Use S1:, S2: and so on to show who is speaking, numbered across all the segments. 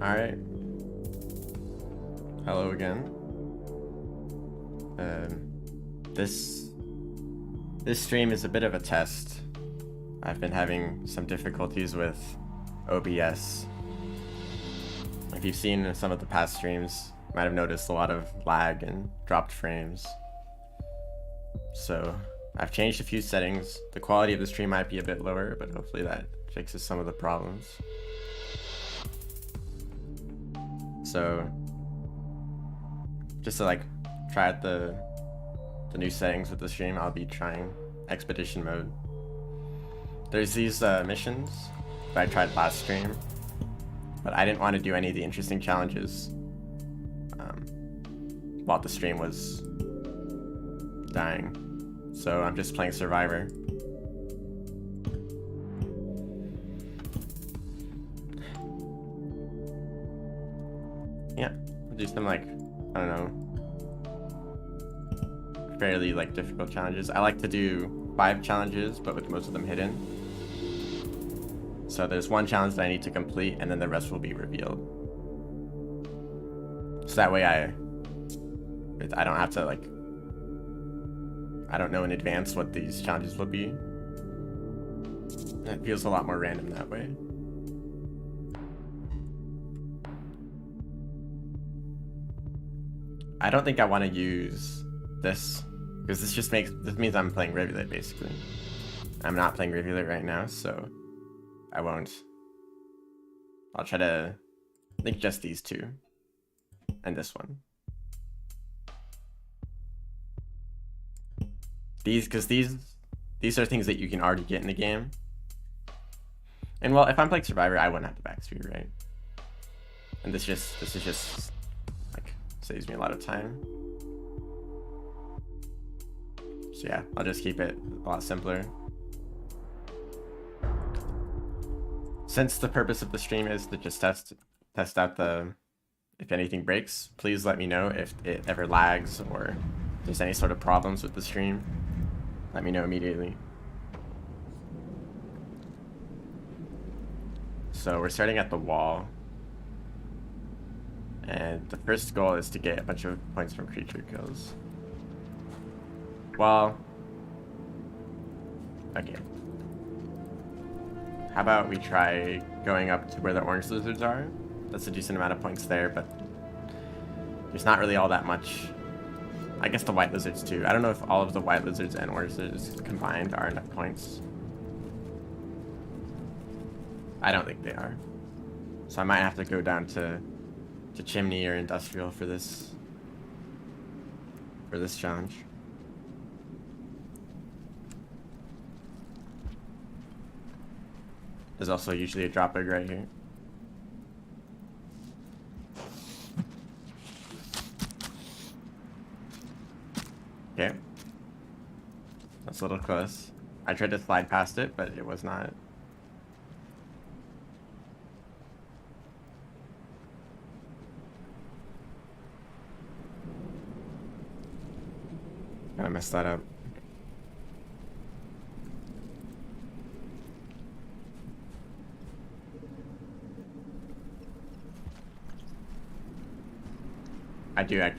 S1: Alright. Hello again. This stream is a bit of a test. I've been having some difficulties with OBS. If you've seen some of the past streams, you might have noticed a lot of lag and dropped frames. So I've changed a few settings. The quality of the stream might be a bit lower, but hopefully that fixes some of the problems. So just to like try out the new settings with the stream, I'll be trying expedition mode. There's these missions that I tried last stream, but I didn't want to do any of the interesting challenges while the stream was dying. So I'm just playing Survivor. Yeah, I'll do some like, I don't know, fairly like difficult challenges. I like to do 5 challenges, but with most of them hidden. So there's one challenge that I need to complete, and then the rest will be revealed. So that way I don't have to like, I don't know in advance what these challenges will be. It feels a lot more random that way. I don't think I want to use this, because this means I'm playing Rivulet basically. I'm not playing Rivulet right now, so I won't. I'll try to think just these two and this one. Because these are things that you can already get in the game. And well, if I'm playing Survivor, I wouldn't have to backstream, right? And this is just like saves me a lot of time. So yeah, I'll just keep it a lot simpler. Since the purpose of the stream is to just test out if anything breaks, please let me know if it ever lags or if there's any sort of problems with the stream. Let me know immediately. So we're starting at the wall. And the first goal is to get a bunch of points from creature kills. Well, okay. How about we try going up to where the orange lizards are? That's a decent amount of points there, but there's not really all that much. I guess the white lizards too. I don't know if all of the white lizards and orange lizards combined are enough points. I don't think they are. So I might have to go down to Chimney or Industrial for this challenge. There's also usually a drop egg right here. Okay. That's a little close. I tried to slide past it, but it was not. I messed that up.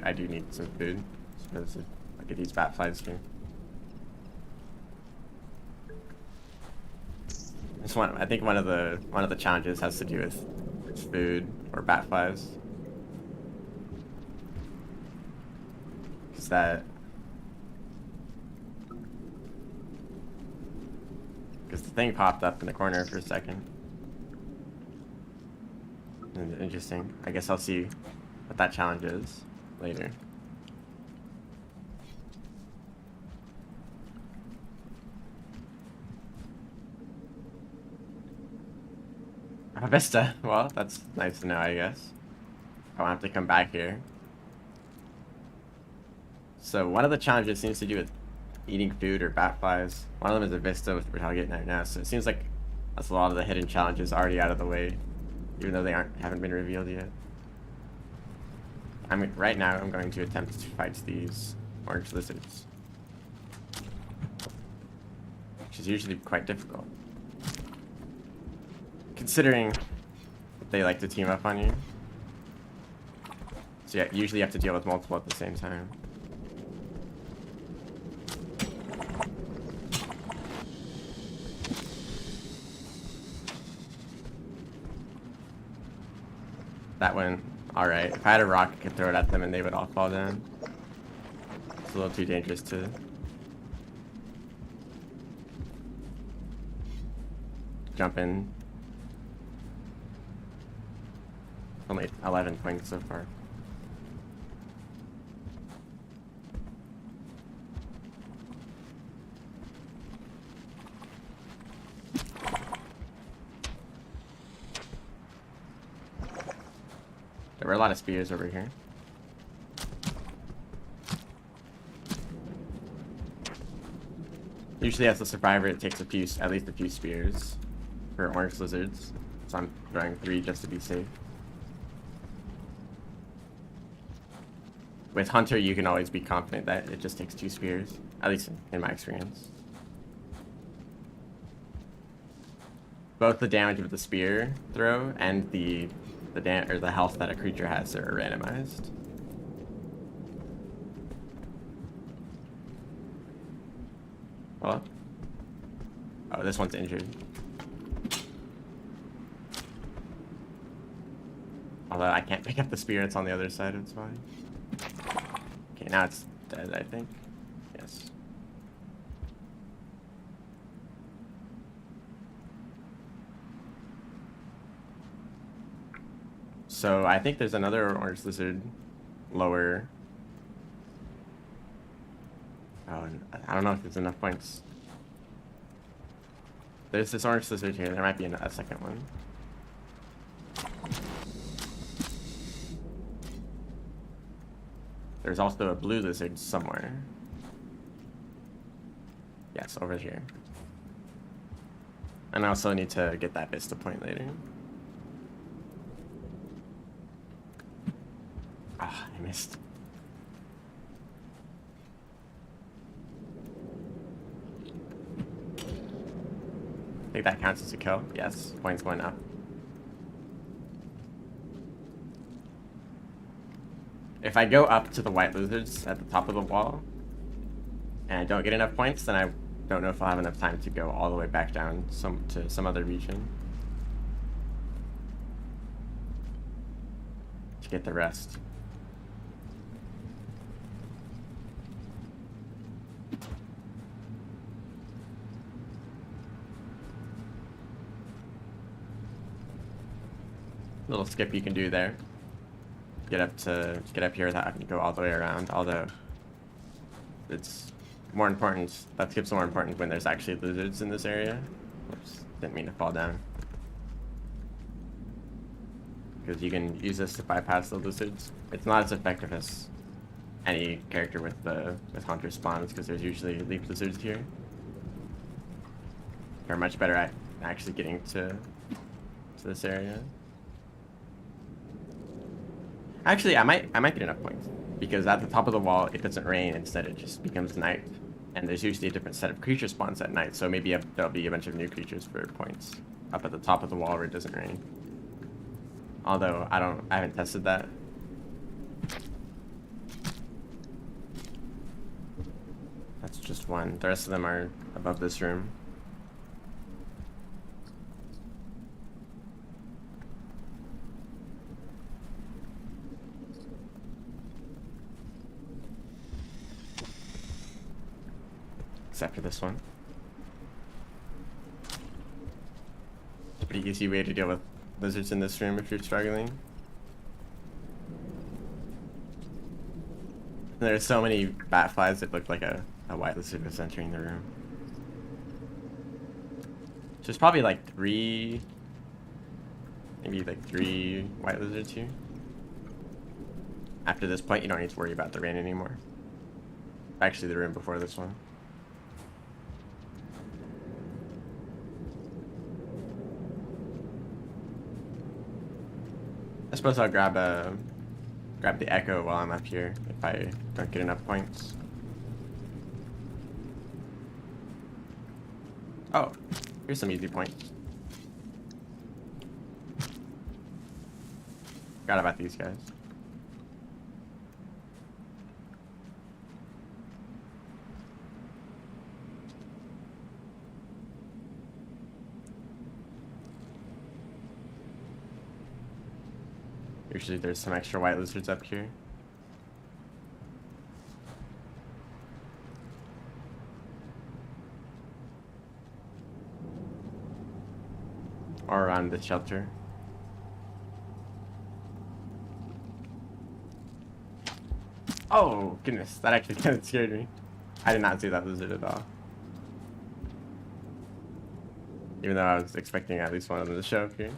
S1: I do need some food. So I could use bat flies here. I think one of the challenges has to do with food or bat flies. Because the thing popped up in the corner for a second. Interesting. I guess I'll see what that challenge is later. Vista. Well, that's nice to know, I guess. I won't have to come back here. So one of the challenges seems to do with eating food or bat flies. One of them is a Vista, which we're getting right now. So it seems like that's a lot of the hidden challenges already out of the way, even though they haven't been revealed yet. Right now I'm going to attempt to fight these orange lizards, which is usually quite difficult, considering they like to team up on you. So yeah, usually you have to deal with multiple at the same time. That went alright. If I had a rock, I could throw it at them and they would all fall down. It's a little too dangerous to... jump in. Only 11 points so far. There were a lot of spears over here. Usually as a survivor it takes at least a few spears for orange lizards. So I'm throwing 3 just to be safe. With Hunter, you can always be confident that it just takes 2 spears, at least in my experience. Both the damage of the spear throw and the health that a creature has are randomized. Hello? Oh, this one's injured. Although I can't pick up the spear, it's on the other side of its body. Okay, now it's dead, I think. Yes. So I think there's another orange lizard lower. Oh, I don't know if there's enough points. There's this orange lizard here. There might be a second one. There's also a blue lizard somewhere. Yes, over here. And I also need to get that vista point later. Ah, I missed. I think that counts as a kill. Yes, points going up. If I go up to the white lizards at the top of the wall and I don't get enough points, then I don't know if I'll have enough time to go all the way back down to some other region to get the rest. Little skip you can do there. Get up here without having to go all the way around, although it's more important, that skip's more important when there's actually lizards in this area. Oops, didn't mean to fall down. Because you can use this to bypass the lizards. It's not as effective as any character with Hunter spawns, because there's usually leaf lizards here. They're much better at actually getting to this area. Actually, I might get enough points, because at the top of the wall it doesn't rain, instead it just becomes night, and there's usually a different set of creature spawns at night, so maybe there'll be a bunch of new creatures for points up at the top of the wall where it doesn't rain. Although I haven't tested that. That's just one. The rest of them are above this room. Except for this one. It's a pretty easy way to deal with lizards in this room if you're struggling. There's so many bat flies that look like a white lizard was entering the room. So there's probably like maybe three white lizards here. After this point, you don't need to worry about the rain anymore. Actually, the room before this one. I suppose I'll grab the echo while I'm up here if I don't get enough points. Oh, here's some easy points. Forgot about these guys. Usually there's some extra white lizards up here. Or around the shelter. Oh, goodness. That actually kind of scared me. I did not see that lizard at all. Even though I was expecting at least one of them to show up here.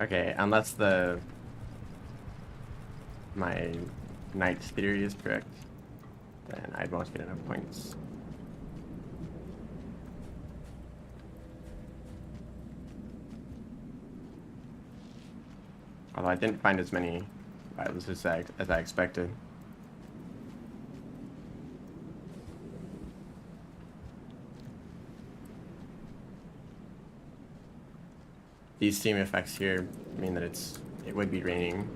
S1: Okay, unless my knight's theory is correct, then I won't get enough points. Although I didn't find as many violets as I expected. These steam effects here mean that it would be raining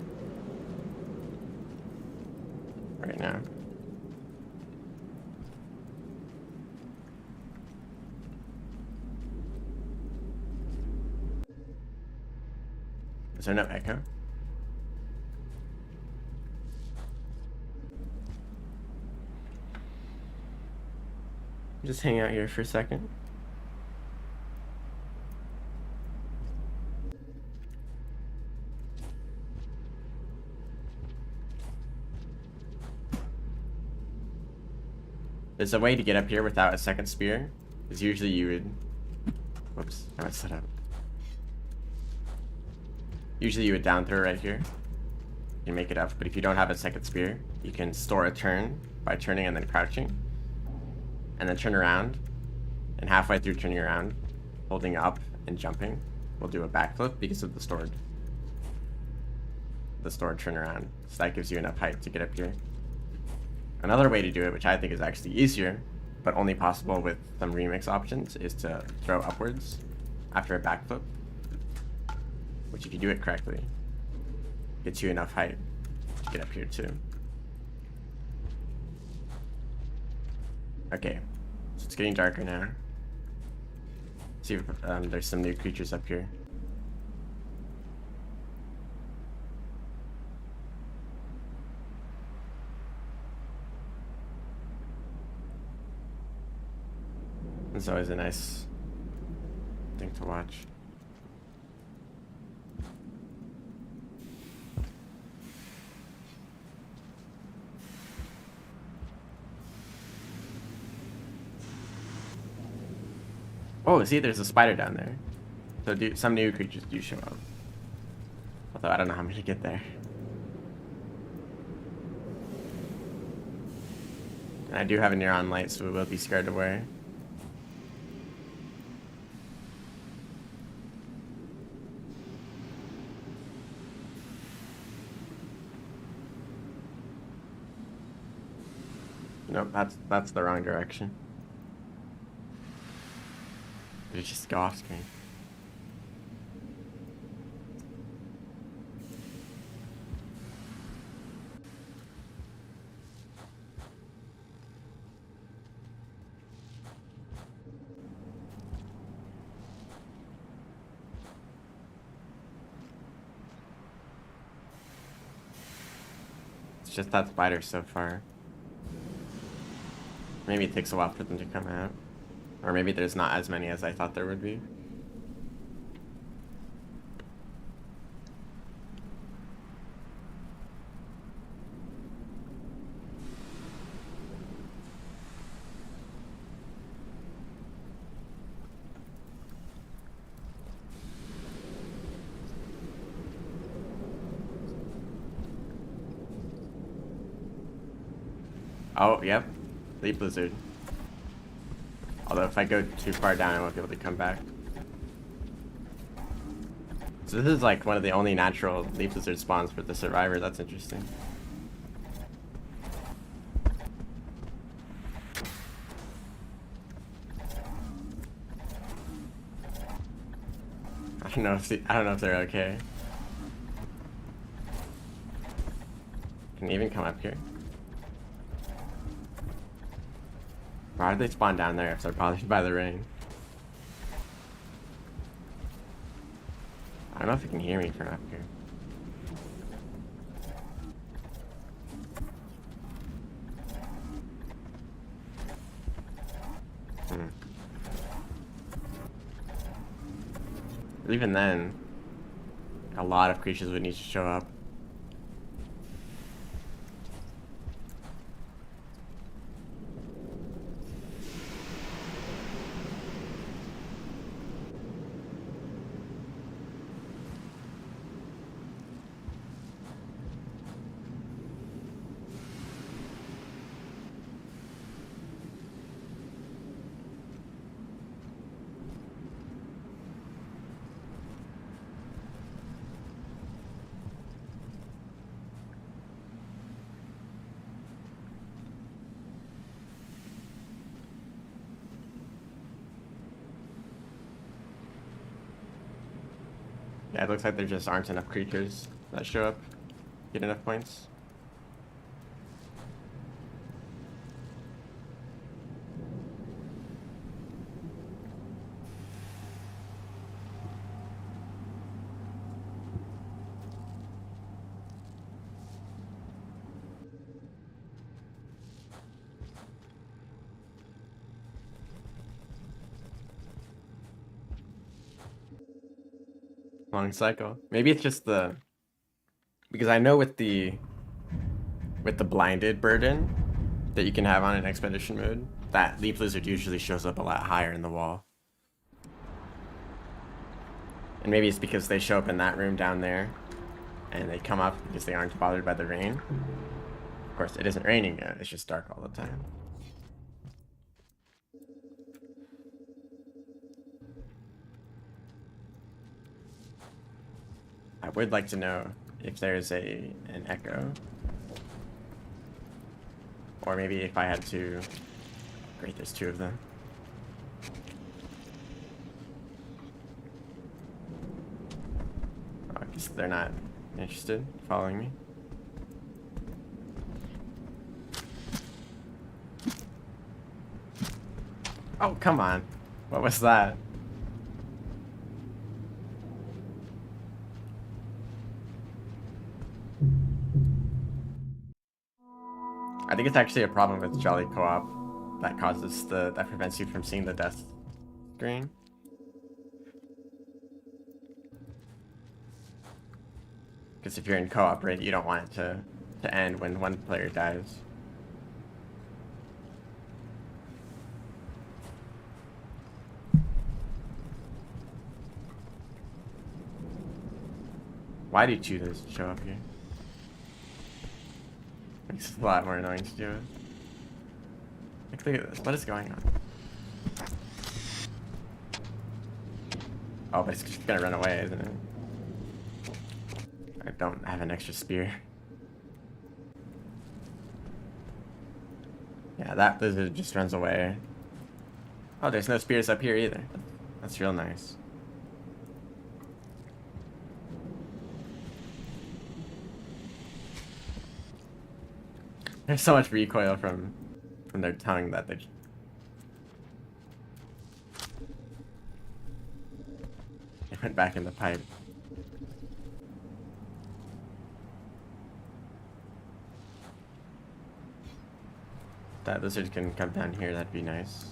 S1: right now. Is there no echo? Just hang out here for a second. There's a way to get up here without a second spear. Because usually you would... Whoops, I messed that up. Usually you would down throw right here. You can make it up, but if you don't have a second spear, you can store a turn by turning and then crouching. And then turn around. And halfway through turning around, holding up and jumping, we'll do a backflip because of the stored turnaround. So that gives you enough height to get up here. Another way to do it, which I think is actually easier, but only possible with some remix options, is to throw upwards after a backflip. Which, if you do it correctly, gets you enough height to get up here too. Okay, so it's getting darker now. See if there's some new creatures up here. It's always a nice thing to watch. Oh, see, there's a spider down there. So some new creatures do show up. Although I don't know how many to get there. And I do have a neon light, so we will be scared away. Nope, that's the wrong direction. Did it just go off screen? It's just that spider so far. Maybe it takes a while for them to come out. Or maybe there's not as many as I thought there would be. Oh, yep. Leap lizard. Although if I go too far down, I won't be able to come back. So this is like one of the only natural leaf lizard spawns for the survivor. That's interesting. I don't know if they're okay. Can even come up here. Why did they spawn down there if they're bothered by the rain? I don't know if you can hear me from up here. Even then, a lot of creatures would need to show up. Yeah, it looks like there just aren't enough creatures that show up, get enough points. Long cycle. Maybe it's just the, because I know with the blinded burden that you can have on an expedition mode, that leaf lizard usually shows up a lot higher in the wall. And maybe it's because they show up in that room down there and they come up because they aren't bothered by the rain. Of course, it isn't raining yet, it's just dark all the time. I would like to know if there's an echo. Or maybe if I had to... Great, there's two of them. Oh, I guess they're not interested in following me. Oh, come on. What was that? I think it's actually a problem with Jolly Co-op that causes that prevents you from seeing the death screen. Because if you're in co-op, right, you don't want it to end when one player dies. Why do you choose to show up here? Makes it a lot more annoying to do it. Like, look at this. What is going on? Oh, but it's just gonna run away, isn't it? I don't have an extra spear. Yeah, that lizard just runs away. Oh, there's no spears up here either. That's real nice. There's so much recoil from their tongue that they went back in the pipe. That lizard can come down here, that'd be nice.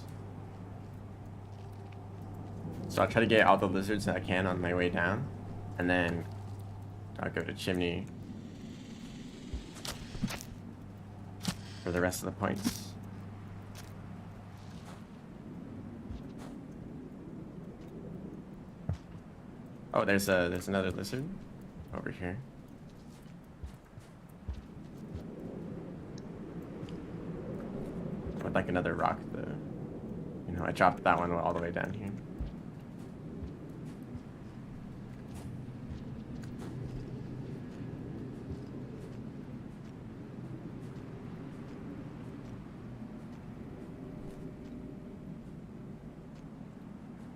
S1: So I'll try to get all the lizards that I can on my way down, and then I'll go to Chimney for the rest of the points. Oh, there's another lizard over here. I would like another rock though. You know, I dropped that one all the way down here.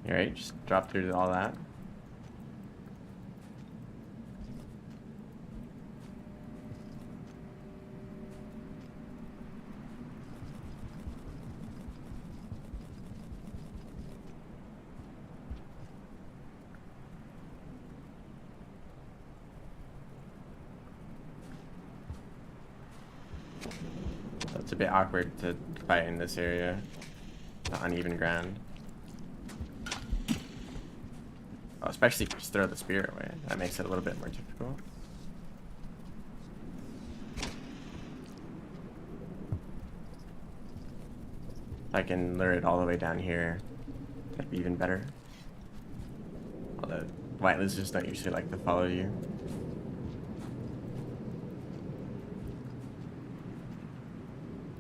S1: Alright, just drop through all that. a bit awkward to fight in this area. The uneven ground. Oh, especially if you just throw the spear away. That makes it a little bit more difficult. If I can lure it all the way down here, that'd be even better. Although white lizards don't usually like to follow you.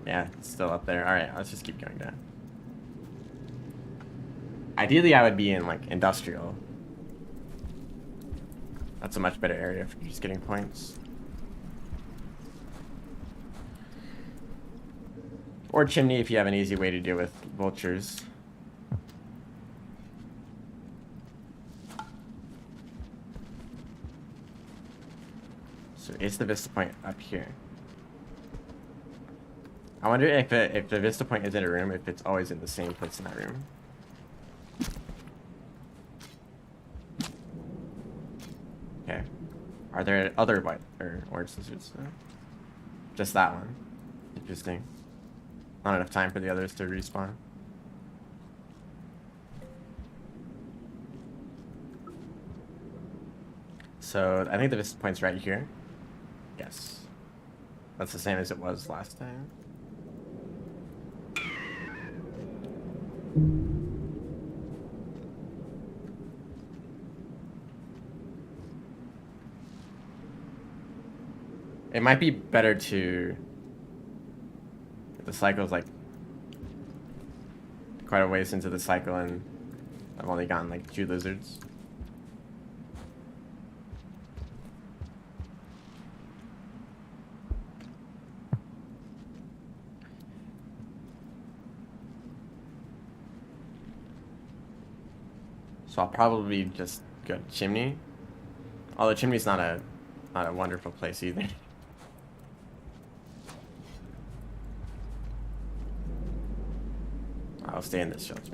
S1: Yeah, it's still up there. Alright, let's just keep going down. Ideally, I would be in, like, industrial. That's a much better area for just getting points. Or chimney if you have an easy way to deal with vultures. So is the vista point up here? I wonder if the vista point is in a room, if it's always in the same place in that room. Okay. Are there other white or orange lizards though? Just that one. Interesting. Not enough time for the others to respawn. So I think the vista point's right here. Yes. That's the same as it was last time. It might be better to... The cycle's like quite a ways into the cycle and I've only gotten like 2 lizards. So I'll probably just go to chimney. Although chimney's not a wonderful place either. I'll stay in this shelter.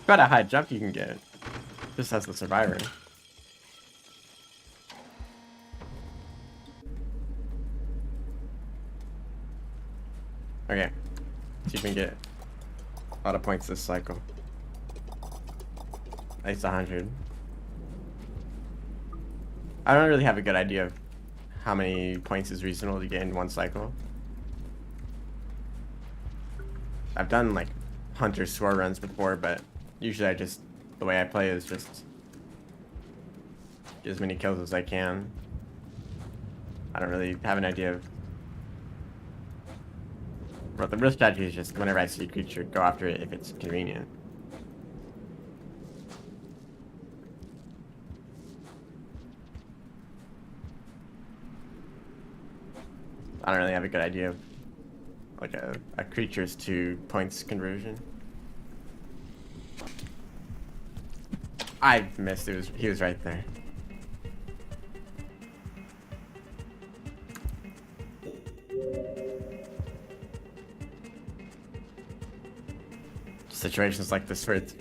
S1: Quite a high jump you can get. Just as the survivor. Okay. See if we can get a lot of points this cycle. At least 100. I don't really have a good idea of how many points is reasonable to get in one cycle. I've done like hunter swore runs before, but usually the way I play is just get as many kills as I can. I don't really have an idea of... But the real strategy is just whenever I see a creature, go after it if it's convenient. I don't really have a good idea of like a creature's to points conversion. I missed. He was right there. Situations like this where it's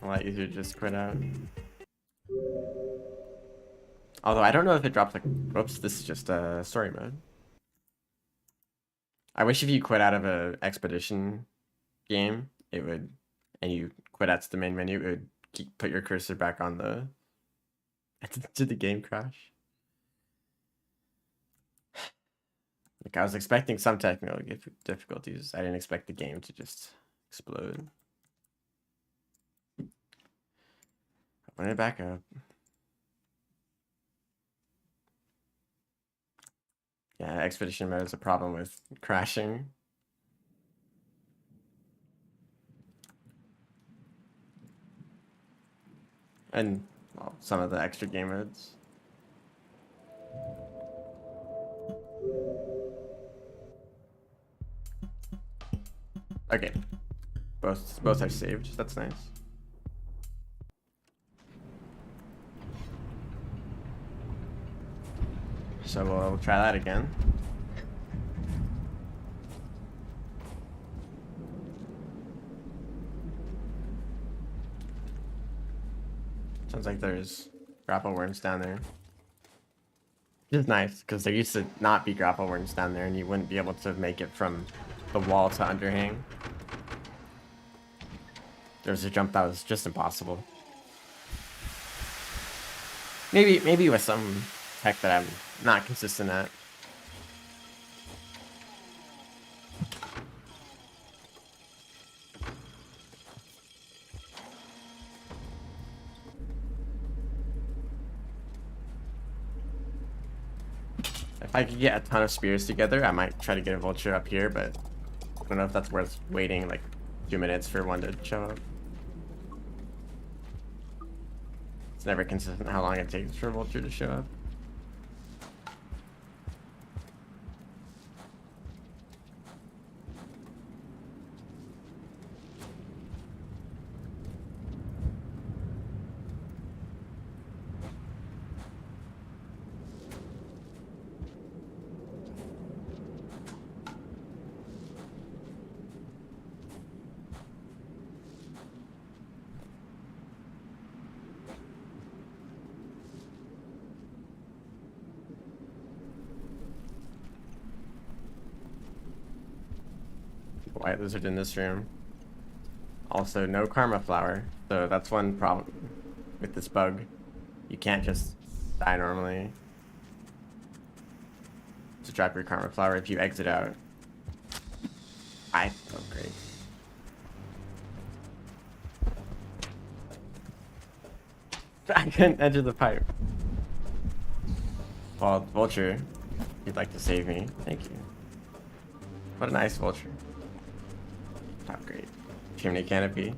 S1: a lot easier to just quit out. Although I don't know if it drops like... Whoops, this is just a story mode. I wish if you quit out of a expedition game, it would... And you quit out to the main menu, it would put your cursor back on the... Did the game crash? Like, I was expecting some technical difficulties. I didn't expect the game to just explode. Run it back up. Yeah, expedition mode is a problem with crashing. And, well, some of the extra game modes. Okay. Both are saved. That's nice. So we'll try that again. Sounds like there's grapple worms down there. Which is nice, because there used to not be grapple worms down there, and you wouldn't be able to make it from the wall to underhang. There's a jump that was just impossible. Maybe with some tech that I'm not consistent at. If I could get a ton of spears together, I might try to get a vulture up here, but I don't know if that's worth waiting like 2 minutes for one to show up. It's never consistent how long it takes for a vulture to show up. White lizard in this room. Also, no karma flower. So that's one problem with this bug. You can't just die normally to drop your karma flower if you exit out. Oh, great. I couldn't enter the pipe. Well, vulture, you'd like to save me. Thank you. What a nice vulture. Top grade. Chimney canopy.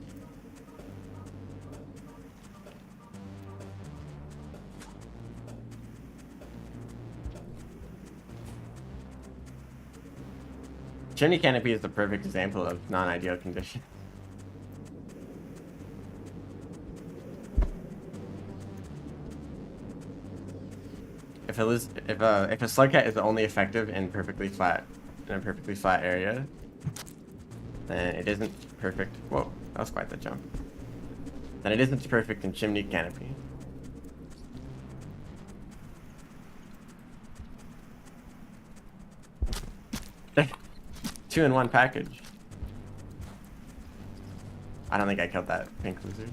S1: Chimney canopy is the perfect example of non-ideal condition. If a slugcat is only effective in a perfectly flat area, then it isn't perfect. Whoa, that was quite the jump. Then it isn't perfect in chimney canopy. Two in one package. I don't think I killed that pink lizard.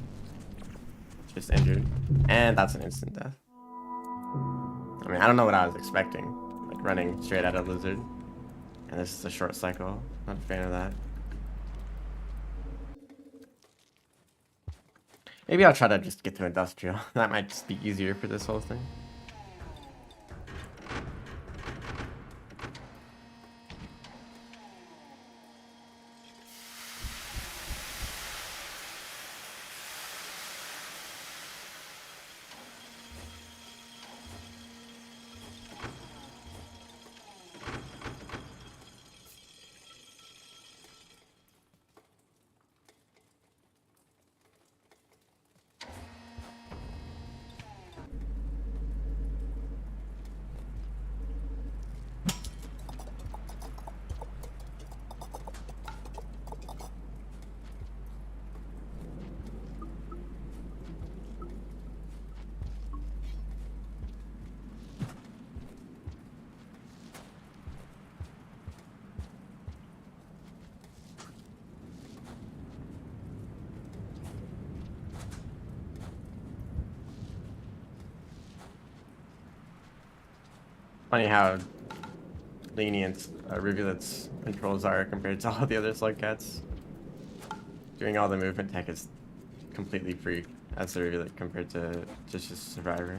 S1: Just injured. And that's an instant death. I mean, I don't know what I was expecting. Like running straight at a lizard. And this is a short cycle. Not a fan of that. Maybe I'll try to just get to industrial. That might just be easier for this whole thing. Funny how lenient Rivulet's controls are compared to all the other slugcats. Doing all the movement tech is completely free. as a regular compared to just a survivor.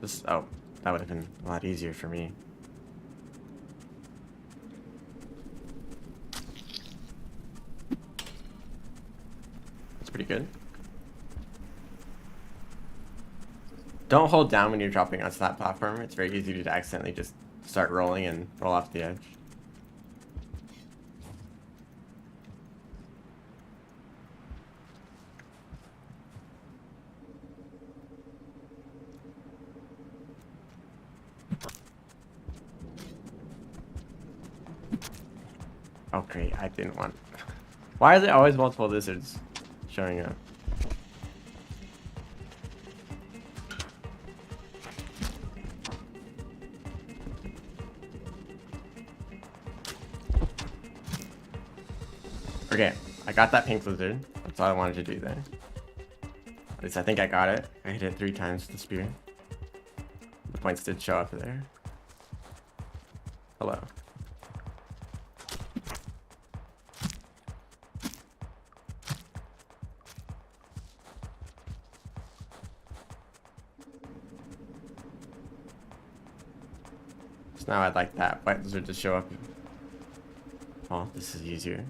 S1: This, oh, that would have been a lot easier for me. That's pretty good. Don't hold down when you're dropping onto that platform. It's very easy to accidentally just start rolling and roll off the edge. Oh great, I didn't want... Why are there always multiple lizards showing up? Okay, I got that pink lizard. That's all I wanted to do there. At least I think I got it. I hit it 3 times with the spear. The points did show up there. Hello. So now I'd like that white lizard to show up. Oh, this is easier.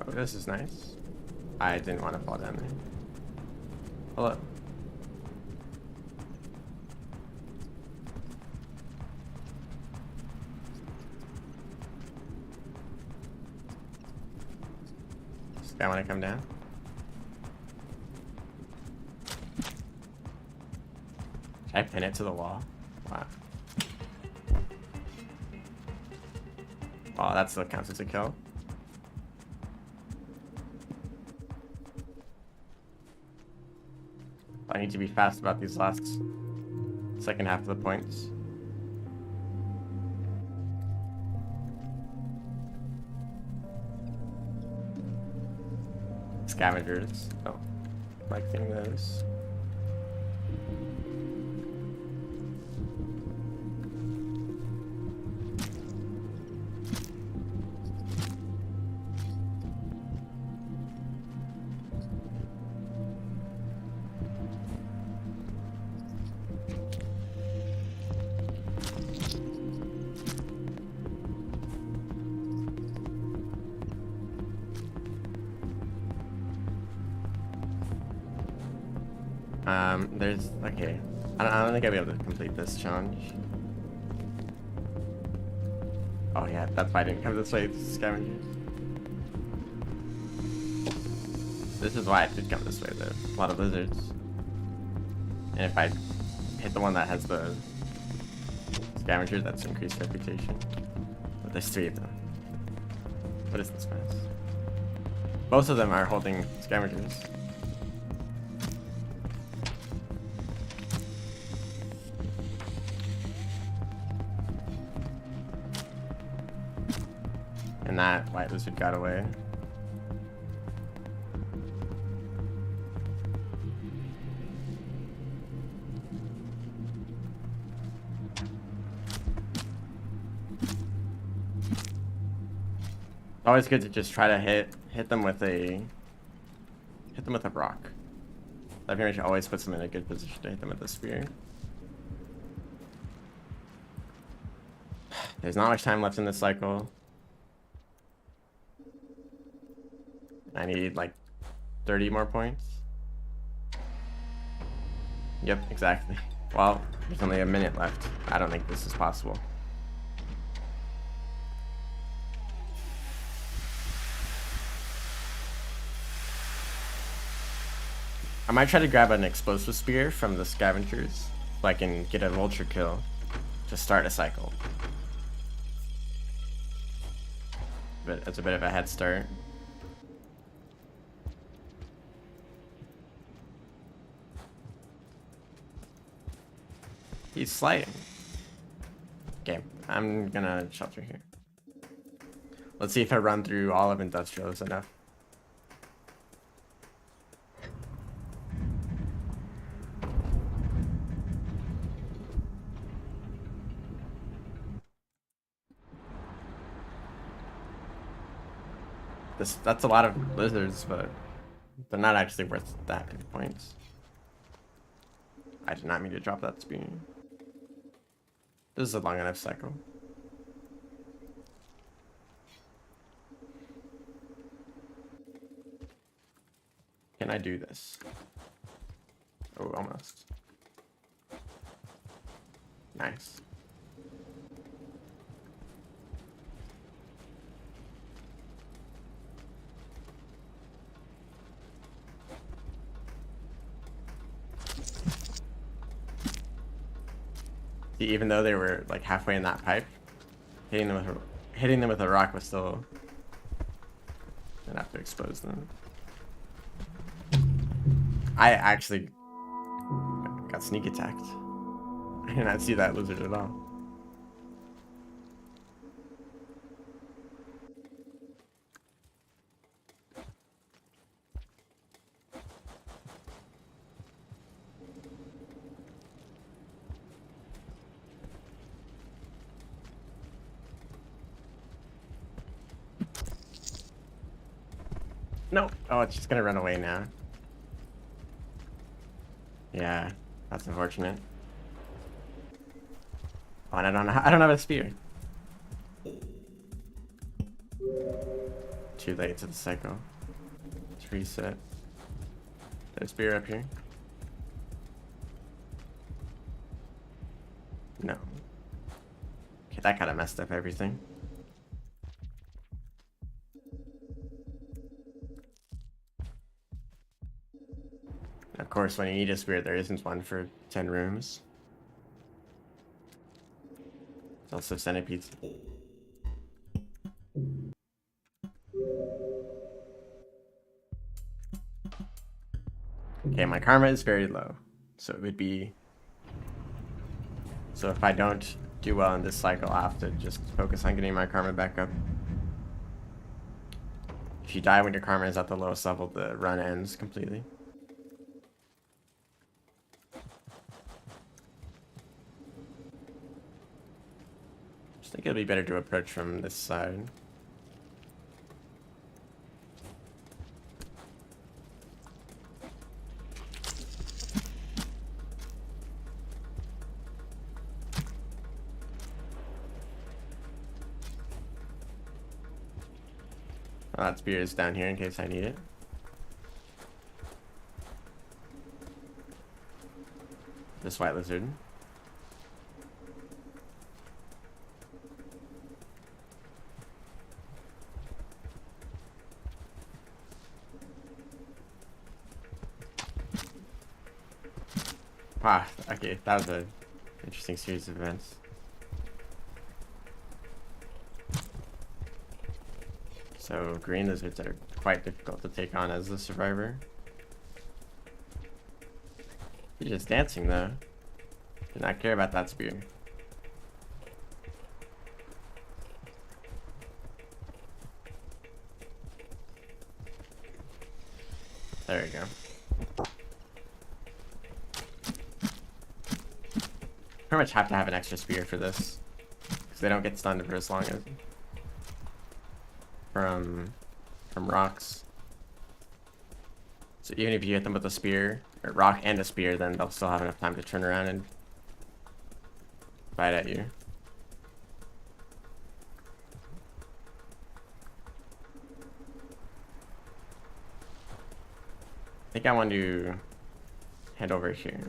S1: Oh, this is nice. I didn't want to fall down there. Hello. Does this guy want to come down? Should I pin it to the wall? Wow. Oh, that still counts as a kill. I need to be fast about these last second half of the points. Scavengers. Oh, like seeing those. There's, okay. I don't think I'll be able to complete this challenge. Oh yeah, that's why I didn't come this way, scavengers. This is why I did come this way, though. A lot of lizards. And if I hit the one that has the scavenger, that's increased reputation. But there's 3 of them. What is this mess? Both of them are holding scavengers. And that white lizard got away. Always good to just try to hit them with a rock. That pretty much always puts them in a good position to hit them with a spear. There's not much time left in this cycle. I need like 30 more points. Yep, exactly. Well, there's only a minute left. I don't think this is possible. I might try to grab an explosive spear from the scavengers so I can get a vulture kill to start a cycle. But it's a bit of a head start. He's sliding. Okay, I'm gonna shelter here. Let's see if I run through all of industrial is enough. That's a lot of lizards, but they're not actually worth that many points. I did not mean to drop that spear. This is a long enough cycle. Can I do this? Oh, almost. Nice. See, even though they were like halfway in that pipe, hitting them with a rock was still enough to expose them. I actually got sneak attacked. I did not see that lizard at all. No. Oh, it's just gonna run away now. Yeah, that's unfortunate. Oh, and I don't have a spear. Too late to the cycle. Let's reset. There's a spear up here. No. Okay, that kind of messed up everything. Of course, when you need a spear, there isn't one for 10 rooms. There's also centipedes. Okay, my karma is very low. So it would be... So if I don't do well in this cycle, I'll have to just focus on getting my karma back up. If you die when your karma is at the lowest level, the run ends completely. I think it'll be better to approach from this side. Oh, that spear is down here in case I need it. This white lizard. Ah, okay, that was an interesting series of events. So green lizards are quite difficult to take on as the survivor. He's just dancing though. Did not care about that spear. There we go. Pretty much have to have an extra spear for this, because they don't get stunned for as long as from rocks. So even if you hit them with a spear, or rock and a spear, then they'll still have enough time to turn around and bite at you. I think I want to head over here.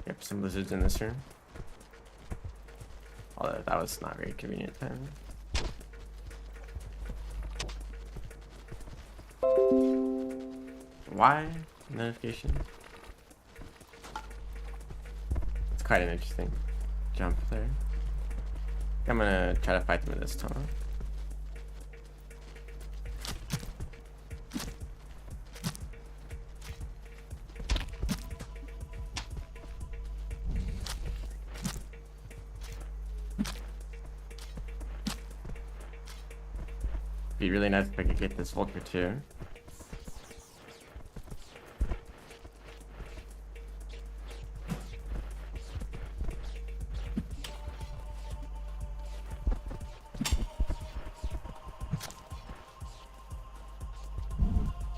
S1: Yep, some lizards in this room. Although that was not very convenient time. Why? Notification? It's quite an interesting jump there. I'm gonna try to fight them in this tunnel. Be really nice if I could get this vulture too.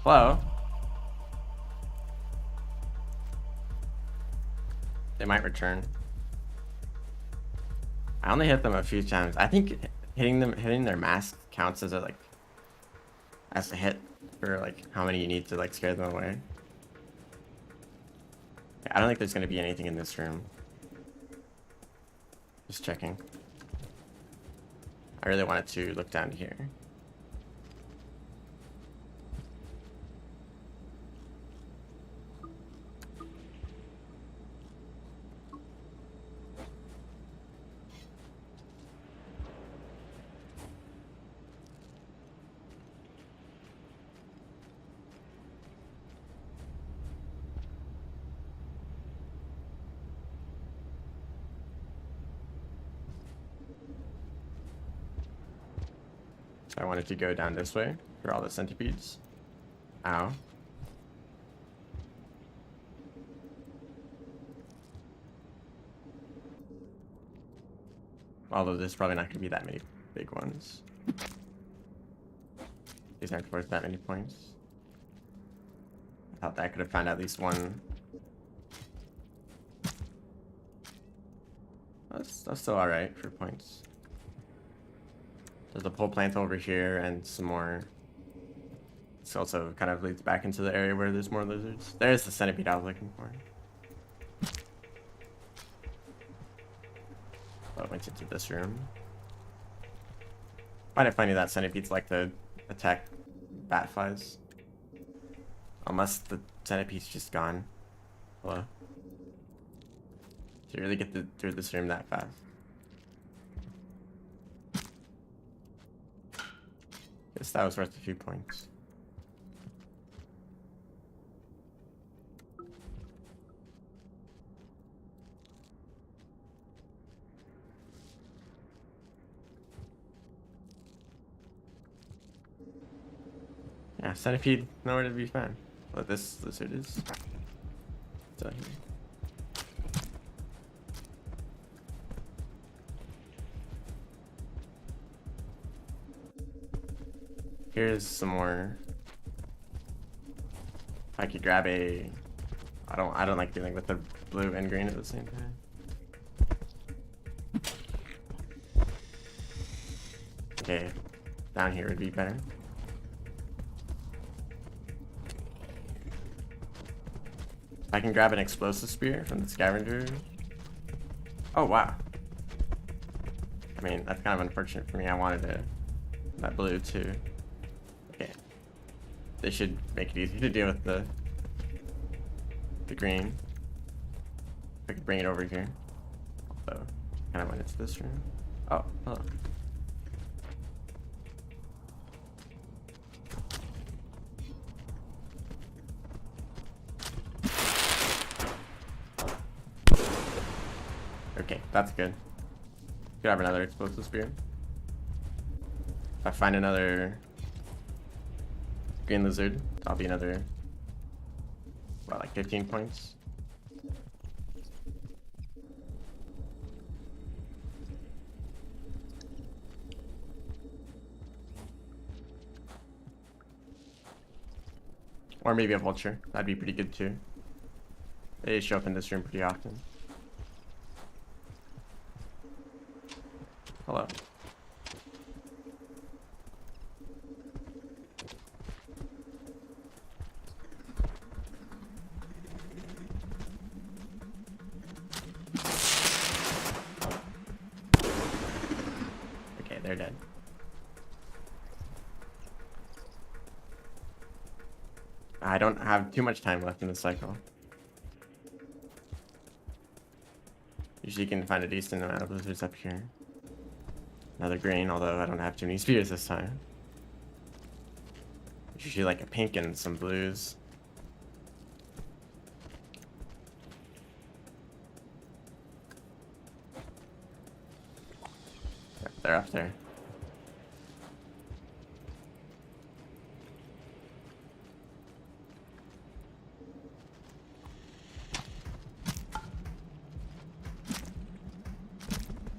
S1: Hello. They might return. I only hit them a few times. I think hitting their mask counts as a hit for like how many you need to like scare them away. I don't think there's gonna be anything in this room. Just checking. I really wanted to look down here. I wanted to go down this way for all the centipedes. Ow. Although there's probably not going to be that many big ones. These aren't worth that many points. I thought that I could have found at least one. That's still alright for points. There's a pole plant over here and some more. This also kind of leads back into the area where there's more lizards. There's the centipede I was looking for. Oh, I went into this room. Find it funny that centipedes like to attack bat flies. Unless the centipede's just gone. Hello? Do you really get through this room that fast? Guess that was worth a few points. Yeah, centipede, nowhere to be found. But this lizard is still here. Here's some more. If I could grab a, I don't like dealing with the blue and green at the same time. Okay, down here would be better. If I can grab an explosive spear from the scavenger. Oh wow. I mean, that's kind of unfortunate for me. I wanted that blue too. Okay. They should make it easy to deal with the green. If I could bring it over here. So, kind of went into this room. Oh, hello. Okay, that's good. Could have another explosive spear. If I find another green lizard, that'll be another, well, like 15 points. Or maybe a vulture. That'd be pretty good too. They show up in this room pretty often. Hello. Okay, they're dead. I don't have too much time left in this cycle. Usually you can find a decent amount of lizards up here. Another green, although I don't have too many spears this time. It's usually like a pink and some blues. Yep, they're up there.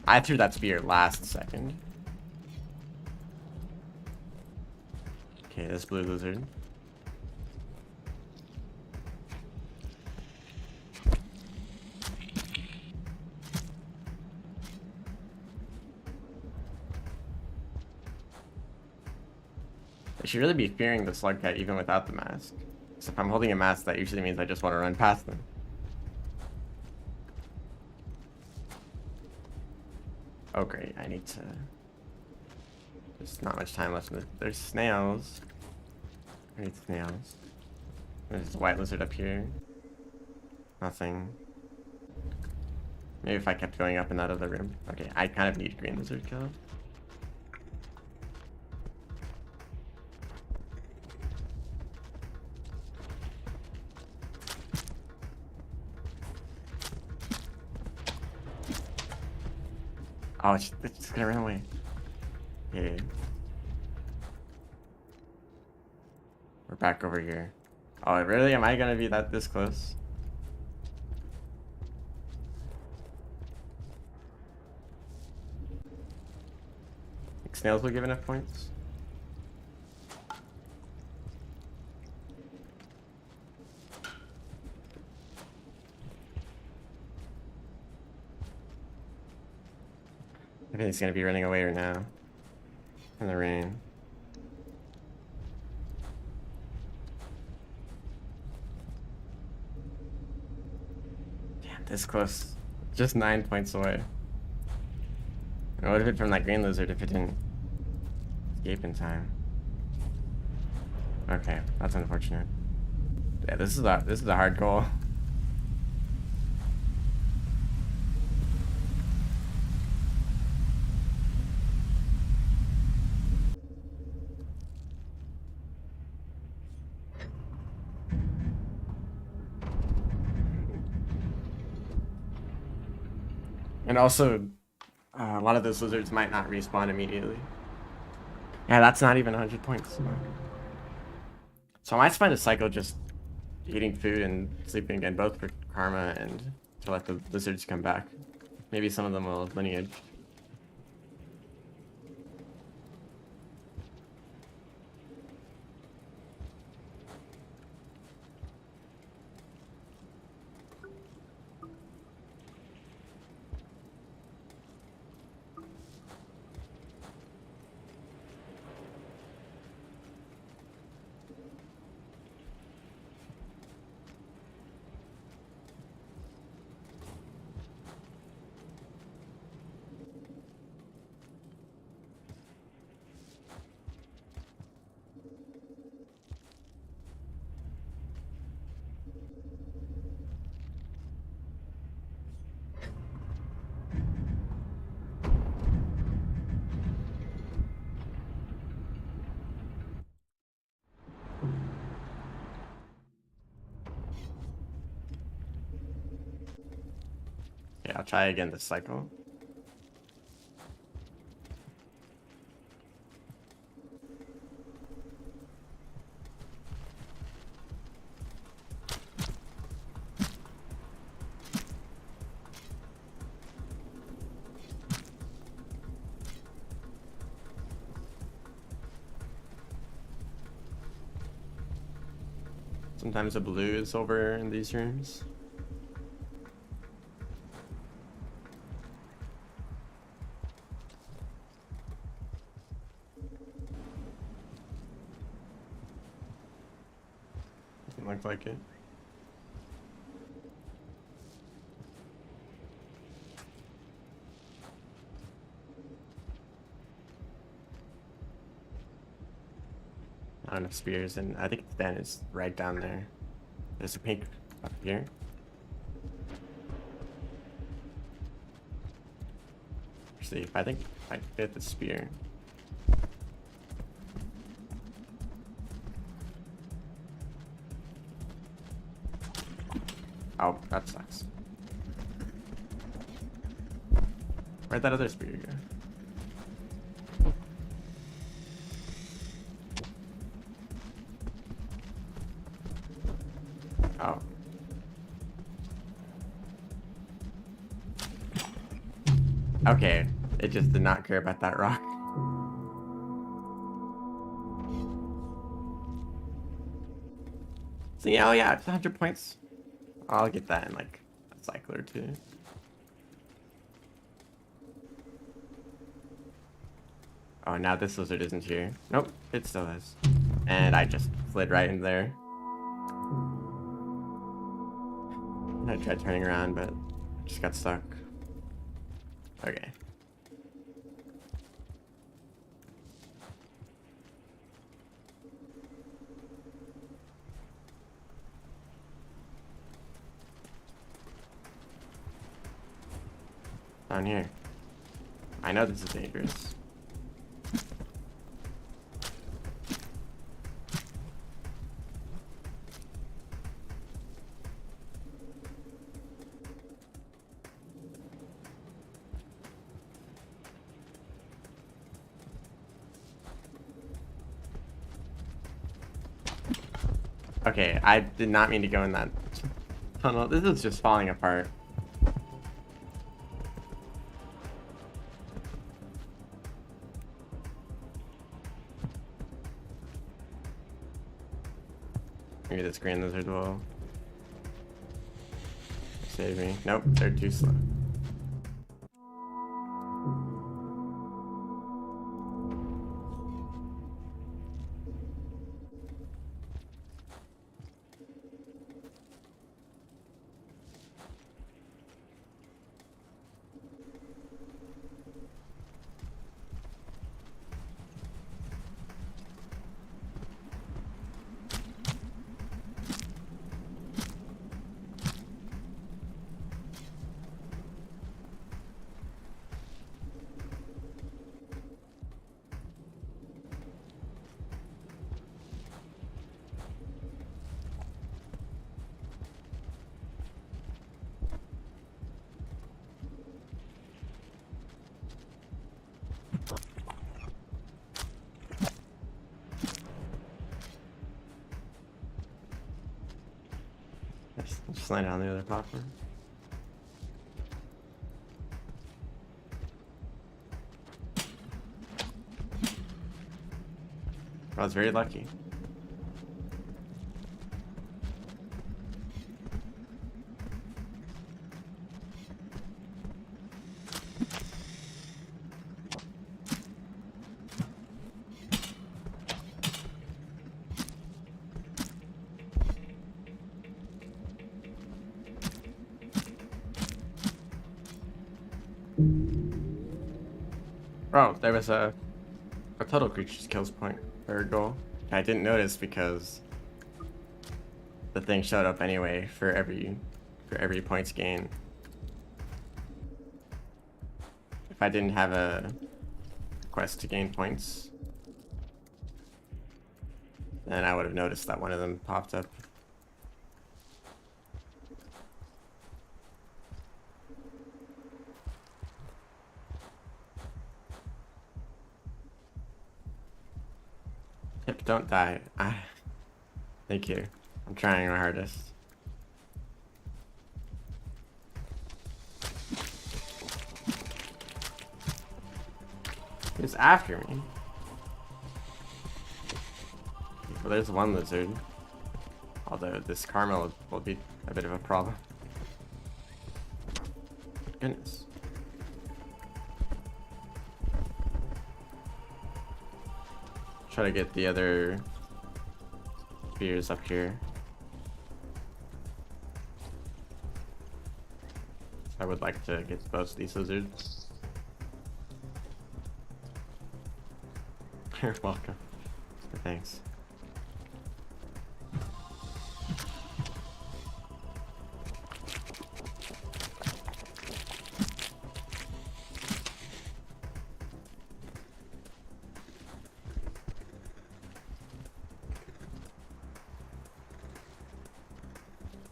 S1: I threw that spear last second. Okay, this blue lizard. I should really be fearing the slug cat even without the mask. So if I'm holding a mask, that usually means I just want to run past them. Oh great, I need to... There's not much time left. There's snails. I need snails. There's a white lizard up here. Nothing. Maybe if I kept going up in that other room. Okay, I kind of need green lizard kill. Oh, it's just gonna run away. Yeah. We're back over here. Oh, really? Am I gonna be this close? Think snails will give enough points? I think he's gonna be running away right now. In the rain. Damn, this close. Just 9 points away. I would have been from that green lizard if it didn't escape in time. Okay, that's unfortunate. Yeah, this is a hard goal. And also, a lot of those lizards might not respawn immediately. Yeah, that's not even 100 points. So I might find a cycle just eating food and sleeping again, both for karma and to let the lizards come back. Maybe some of them will lineage. Yeah, I'll try again this cycle. Sometimes the blue is over in these rooms. Doesn't look like it. Not enough spears, and I think the den is right down there. There's a pink up here. See, I think I fit the spear. Oh, that sucks. Where'd that other spear go? Oh. Okay, it just did not care about that rock. So yeah, oh yeah, it's 100 points. I'll get that in like a cycle or two. Oh, now this lizard isn't here. Nope, it still is. And I just slid right in there. And I tried turning around, but just got stuck. Okay. Down here. I know this is dangerous. Okay, I did not mean to go in that tunnel. This is just falling apart. Maybe this green lizard will save me. Nope, they're too slow. Just land on the other platform. I was very lucky. Oh, there was a total creature kills point or goal. I didn't notice because the thing showed up anyway for every points gain. If I didn't have a quest to gain points, then I would have noticed that one of them popped up. Yep, don't die. Thank you. I'm trying my hardest. It's after me. Well, there's one lizard. Although this Carmel will be a bit of a problem. Goodness. Try to get the other spears up here. I would like to get both these lizards. You're welcome. Thanks.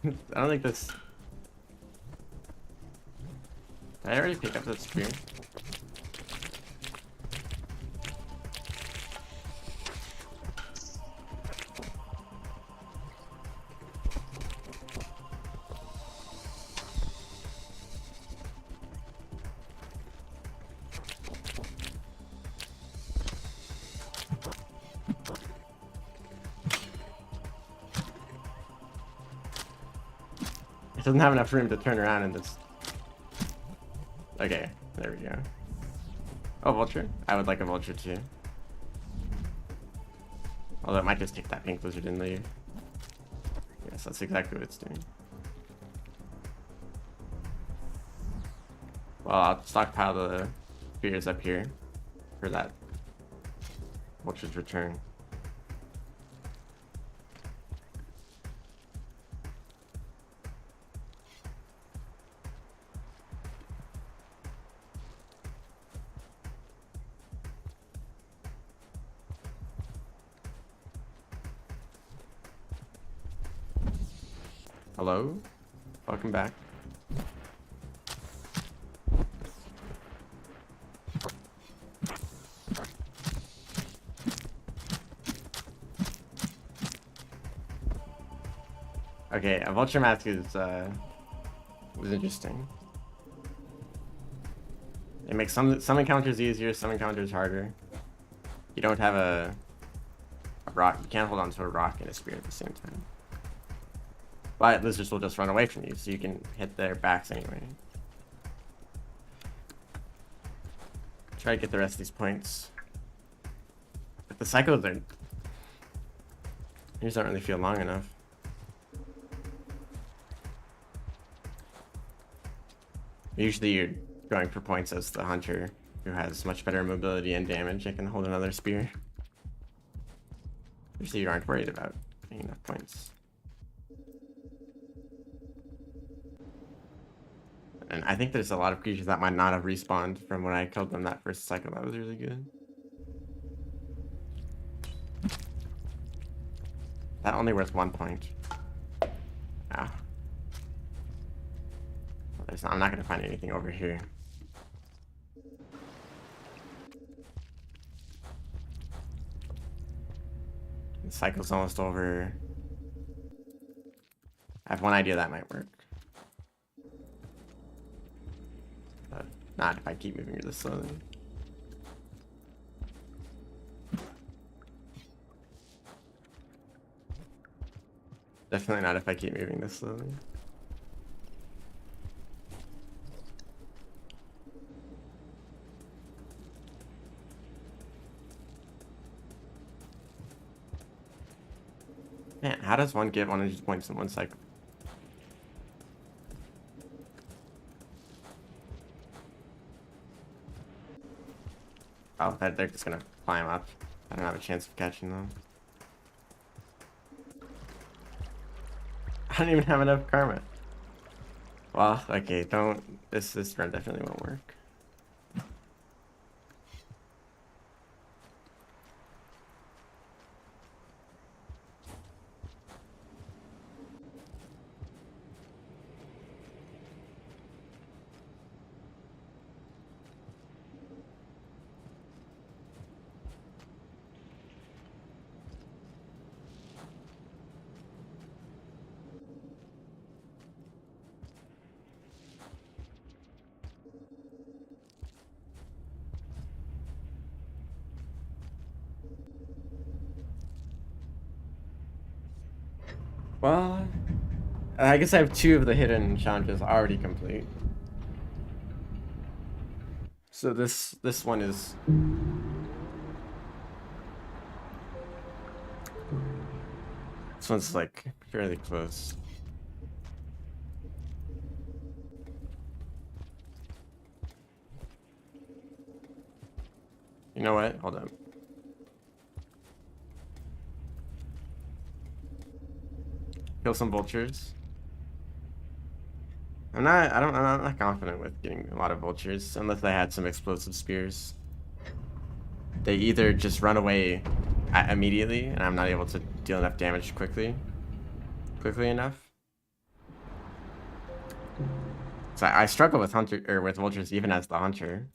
S1: I don't think that's... Did I already pick up that spear? doesn't have enough room to turn around and just... Okay, there we go. Oh, vulture? I would like a vulture too. Although it might just take that pink lizard and leave. Yes, that's exactly what it's doing. Well, I'll stockpile the spears up here for that vulture's return. Hello? Welcome back. Okay, a vulture mask is was interesting. It makes some encounters easier, some encounters harder. You don't have a rock. You can't hold on to a rock and a spear at the same time. But lizards will just run away from you, so you can hit their backs anyway. Try to get the rest of these points. But the cycles are... These don't really feel long enough. Usually you're going for points as the hunter, who has much better mobility and damage and can hold another spear. Usually you aren't worried about getting enough points. And I think there's a lot of creatures that might not have respawned from when I killed them that first cycle. That was really good. That only worth 1 point. Ah. Well, I'm not going to find anything over here. The cycle's almost over. I have one idea that might work. Not if I keep moving really slowly. Definitely not if I keep moving this slowly. Man, how does one get 100 points in one cycle? Oh, they're just gonna climb up. I don't have a chance of catching them. I don't even have enough karma. Well, okay, don't... This run definitely won't work. Well, I guess I have 2 of the hidden challenges already complete. So this one is... This one's like fairly close. You know what? Hold on. Kill some vultures. I'm not confident with getting a lot of vultures unless I had some explosive spears. They either just run away immediately and I'm not able to deal enough damage quickly enough. So I struggle with with vultures even as the hunter.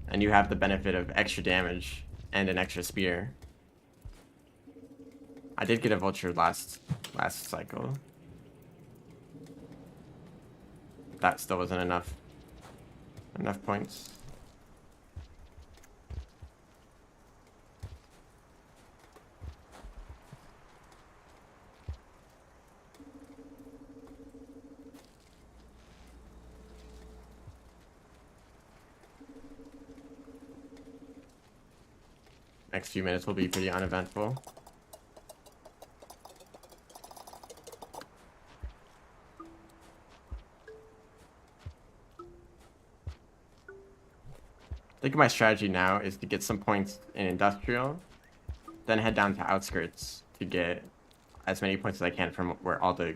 S1: And you have the benefit of extra damage and an extra spear. I did get a vulture last cycle. That still wasn't enough points. next few minutes will be pretty uneventful. I think my strategy now is to get some points in industrial, then head down to outskirts to get as many points as I can from where all the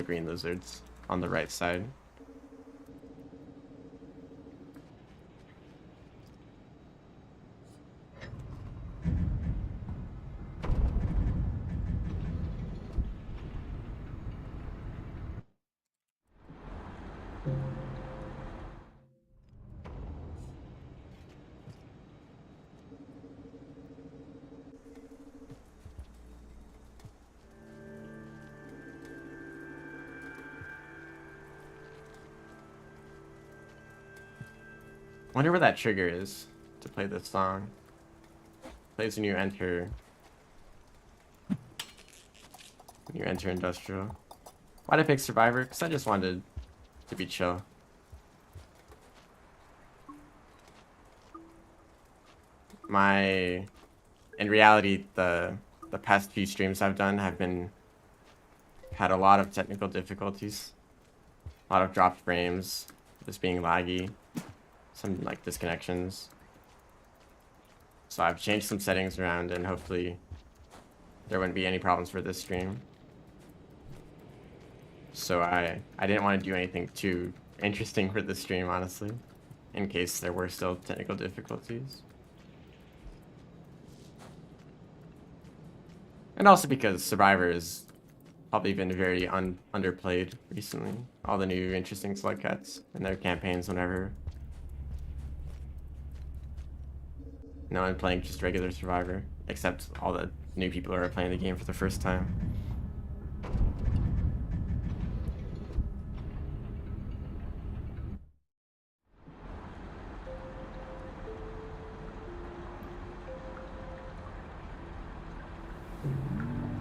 S1: green lizards on the right side. Wonder where that trigger is to play this song. Plays when you enter industrial. Why'd I pick survivor? Because I just wanted to be chill. In reality, the past few streams I've done have had a lot of technical difficulties, a lot of dropped frames, just being laggy, some like disconnections. So I've changed some settings around, and hopefully there wouldn't be any problems for this stream. So I didn't want to do anything too interesting for this stream, honestly, in case there were still technical difficulties. And also because Survivor has probably been very underplayed recently. All the new interesting slug cats and their campaigns whenever. No one playing just regular Survivor, except all the new people who are playing the game for the first time.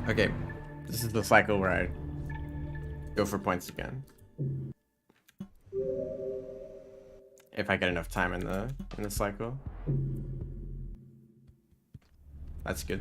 S1: Okay, this is the cycle where I go for points again. If I get enough time in the cycle. That's good.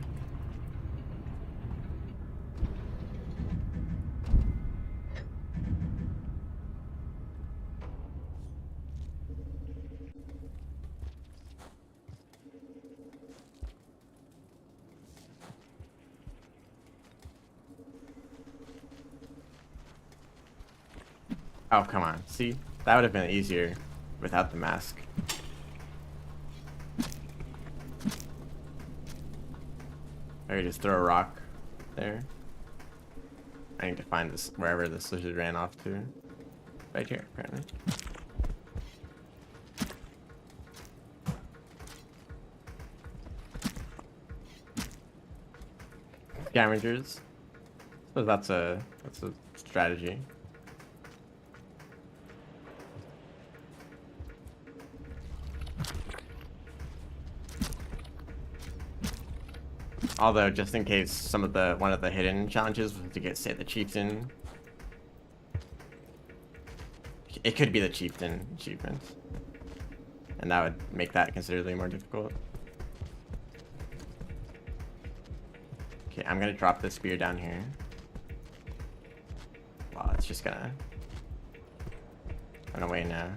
S1: Oh, come on. See? That would have been easier without the mask. Or just throw a rock there. I need to find this wherever this lizard ran off to. Right here, apparently. Scavengers. So that's a strategy. Although, just in case one of the hidden challenges was to get, say, the chieftain. It could be the chieftain achievement. And that would make that considerably more difficult. Okay, I'm gonna drop the spear down here. Wow, it's just gonna run away now.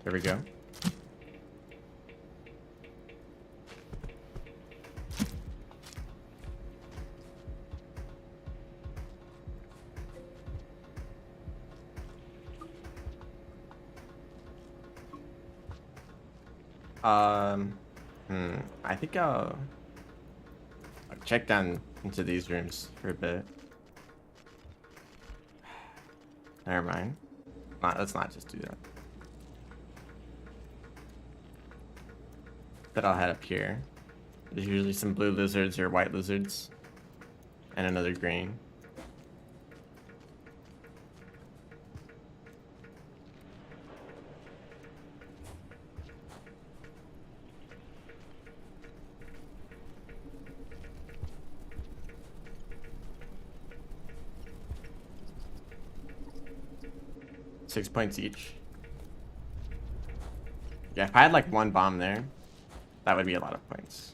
S1: There we go. I think I'll check down into these rooms for a bit. Never mind. Let's not just do that. But I'll head up here. There's usually some blue lizards or white lizards. And another green. 6 points each. Yeah, if I had like one bomb there, that would be a lot of points.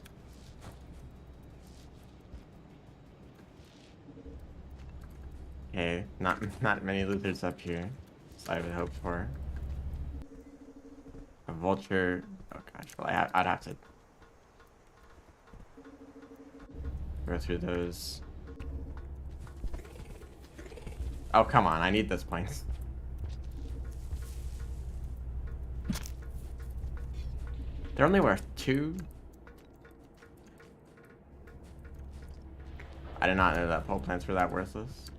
S1: Okay, not many lizards up here, as I would hope for. A vulture. Oh gosh, well I'd have to go through those. Oh come on, I need those points. They're only worth 2. I did not know that pole plants were that worthless.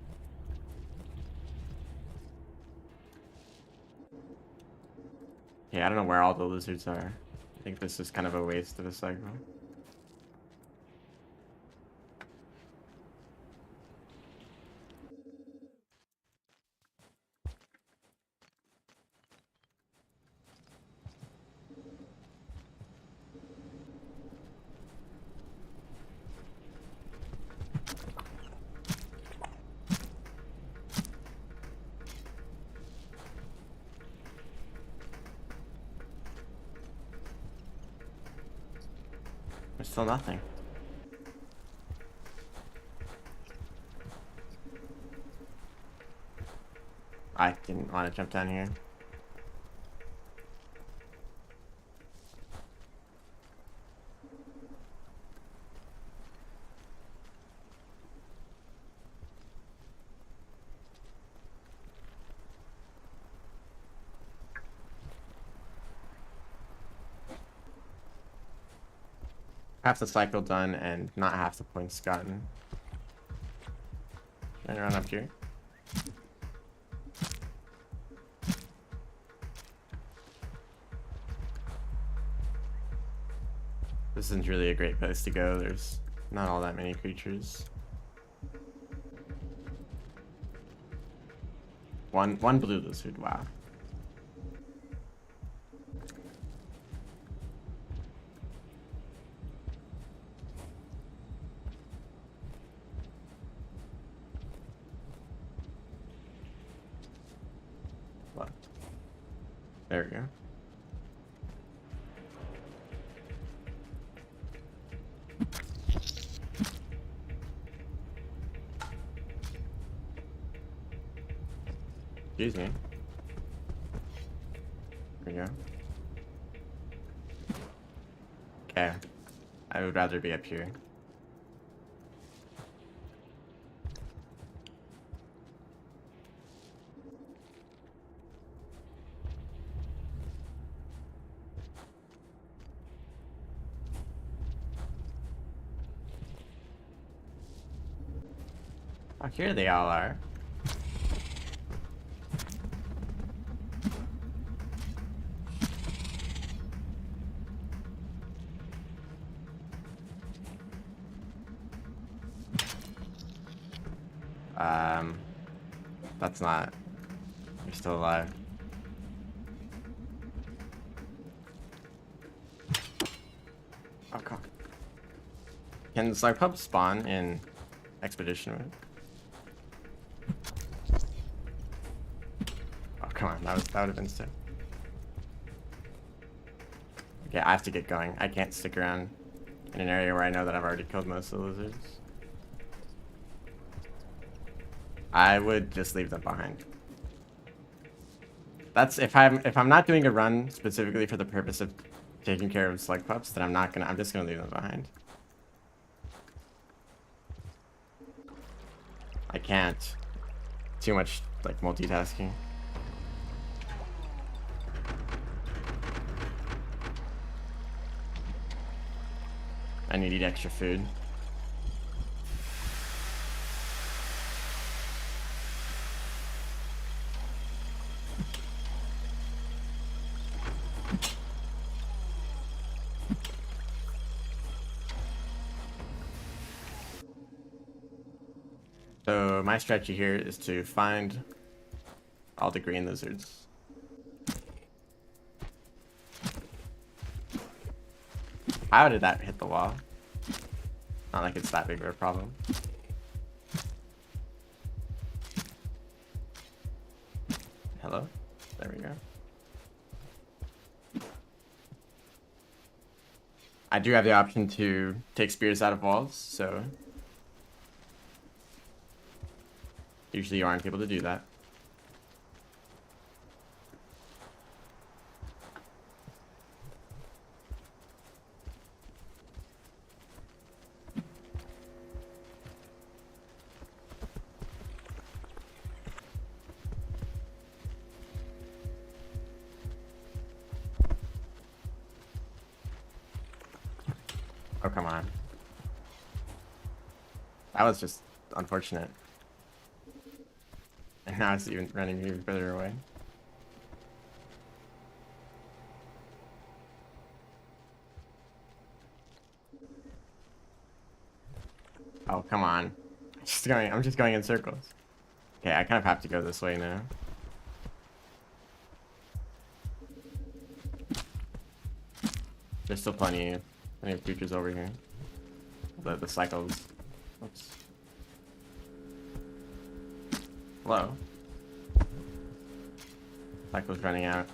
S1: Yeah, I don't know where all the lizards are. I think this is kind of a waste of a cycle. There's still nothing. I didn't want to jump down here. Half the cycle done and not half the points gotten. And run up here. This isn't really a great place to go. There's not all that many creatures. One blue lizard, wow. What? There we go. Excuse me. There we go. Okay. I would rather be up here. Oh, here they all are. That's not... You're still alive. Oh, come on. Can Cyclops spawn in Expedition mode? Oh, come on. That would have been sick. Okay, I have to get going. I can't stick around in an area where I know that I've already killed most of the lizards. I would just leave them behind. That's if I'm not doing a run specifically for the purpose of taking care of slug pups, then I'm just gonna leave them behind. I can't. Too much like multitasking. I need to eat extra food. So my strategy here is to find all the green lizards. How did that hit the wall? Not like it's that big of a problem. Hello? There we go. I do have the option to take spears out of walls, so usually you aren't able to do that. Oh, come on. That was just unfortunate. And now it's even running even further away. Oh, come on. I'm just going in circles. Okay, I kind of have to go this way now. There's still plenty of creatures over here. The cycles. Oops. Hello. Cycle's running out.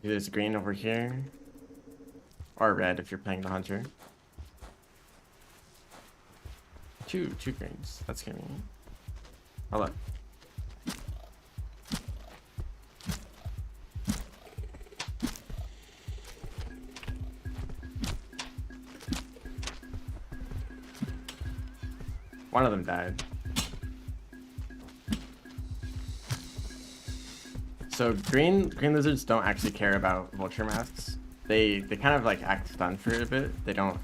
S1: There's green over here. Or red if you're playing the hunter. Two greens. That's convenient. Hello. One of them died. So green lizards don't actually care about vulture masks. They kind of like act stunned for a bit. They don't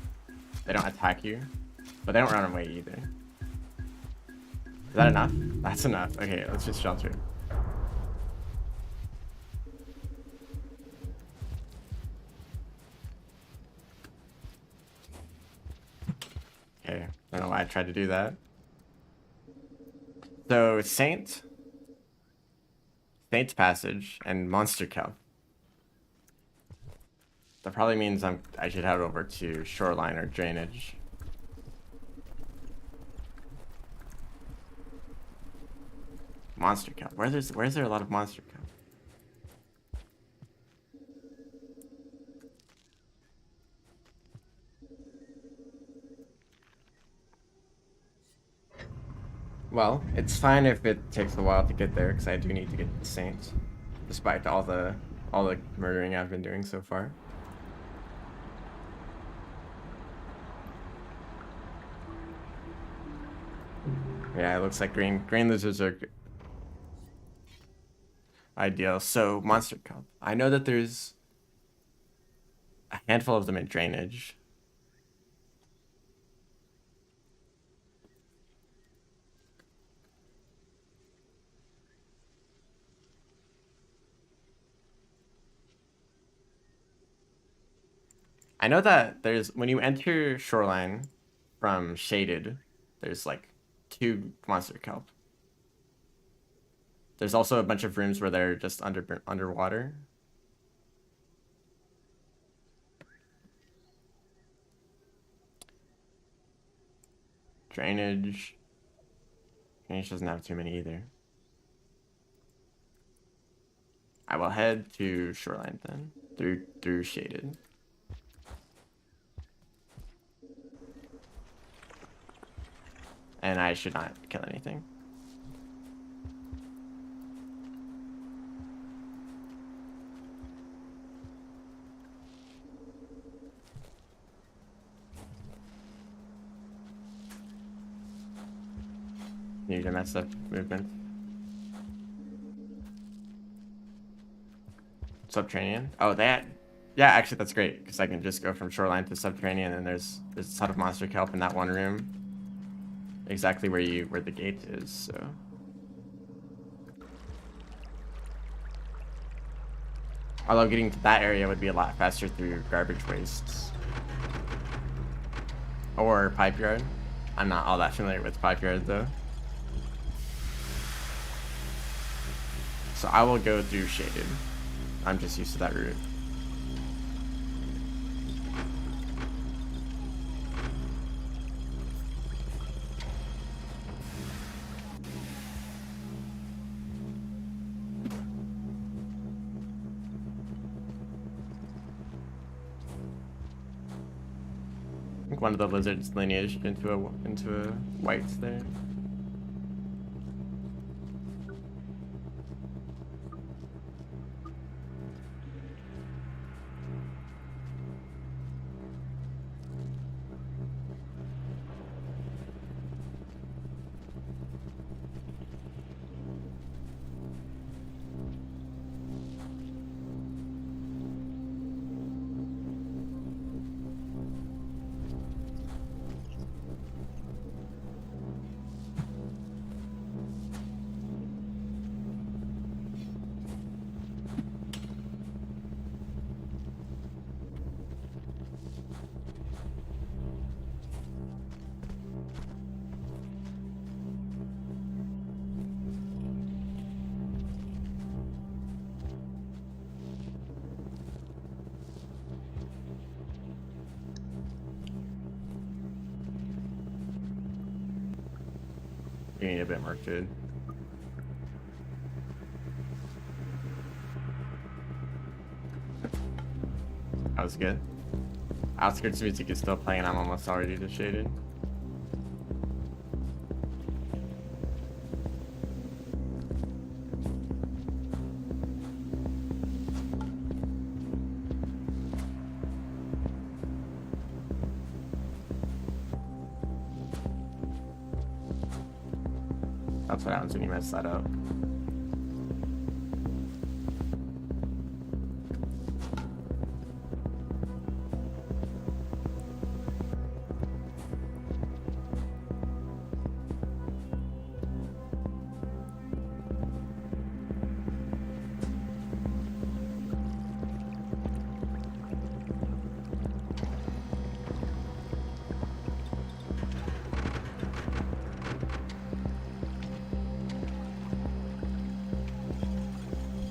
S1: attack you, but they don't run away either. Is that enough? That's enough. Okay, let's just shelter. Okay, I don't know why I tried to do that. So Saint's Passage and Monster Kelp. That probably means I should head over to Shoreline or Drainage. Monster Kelp. Where's there a lot of Monster Kelp? Well, it's fine if it takes a while to get there, because I do need to get the Saints, despite all the murdering I've been doing so far. Yeah, it looks like green lizards are ideal. So Monster Kelp. I know that there's a handful of them in Drainage. I know that when you enter Shoreline from Shaded, there's like 2 Monster Kelp. There's also a bunch of rooms where they're just underwater. Drainage doesn't have too many either. I will head to Shoreline then, through Shaded. And I should not kill anything. Need to mess up movement. Subterranean? Oh, that. Yeah, actually, that's great because I can just go from Shoreline to Subterranean, and there's a ton of Monster Kelp in that one room. Exactly where the gate is, so. Although getting to that area would be a lot faster through garbage wastes. Or Pipe Yard. I'm not all that familiar with Pipe Yard though. So I will go through Shaded. I'm just used to that route. think one of the lizards lineage into a white there. You need a bit more food. That was good. Outskirts music is still playing. I'm almost already shaded. That's what happens when you mess that up.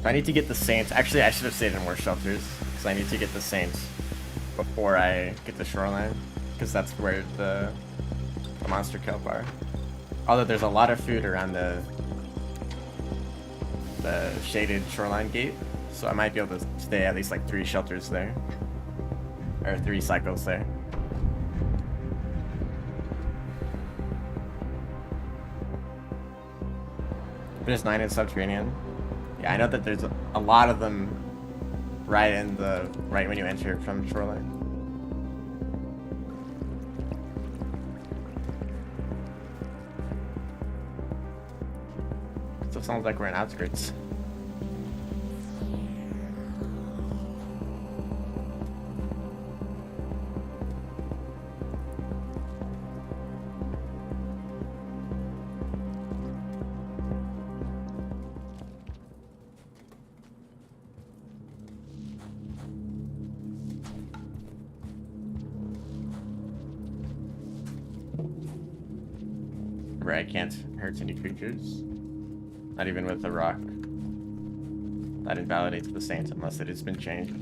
S1: I need to get the Saints. Actually, I should have stayed in more shelters because I need to get the Saints before I get the Shoreline, because that's where the monster kelp are. Although there's a lot of food around the shaded Shoreline gate, so I might be able to stay at least like 3 shelters there, or 3 cycles there. There's 9 in Subterranean. Yeah, I know that there's a lot of them right when you enter from Shoreline. Still sounds like we're in outskirts. I can't hurt any creatures, not even with the rock. That invalidates the Saints unless it has been changed.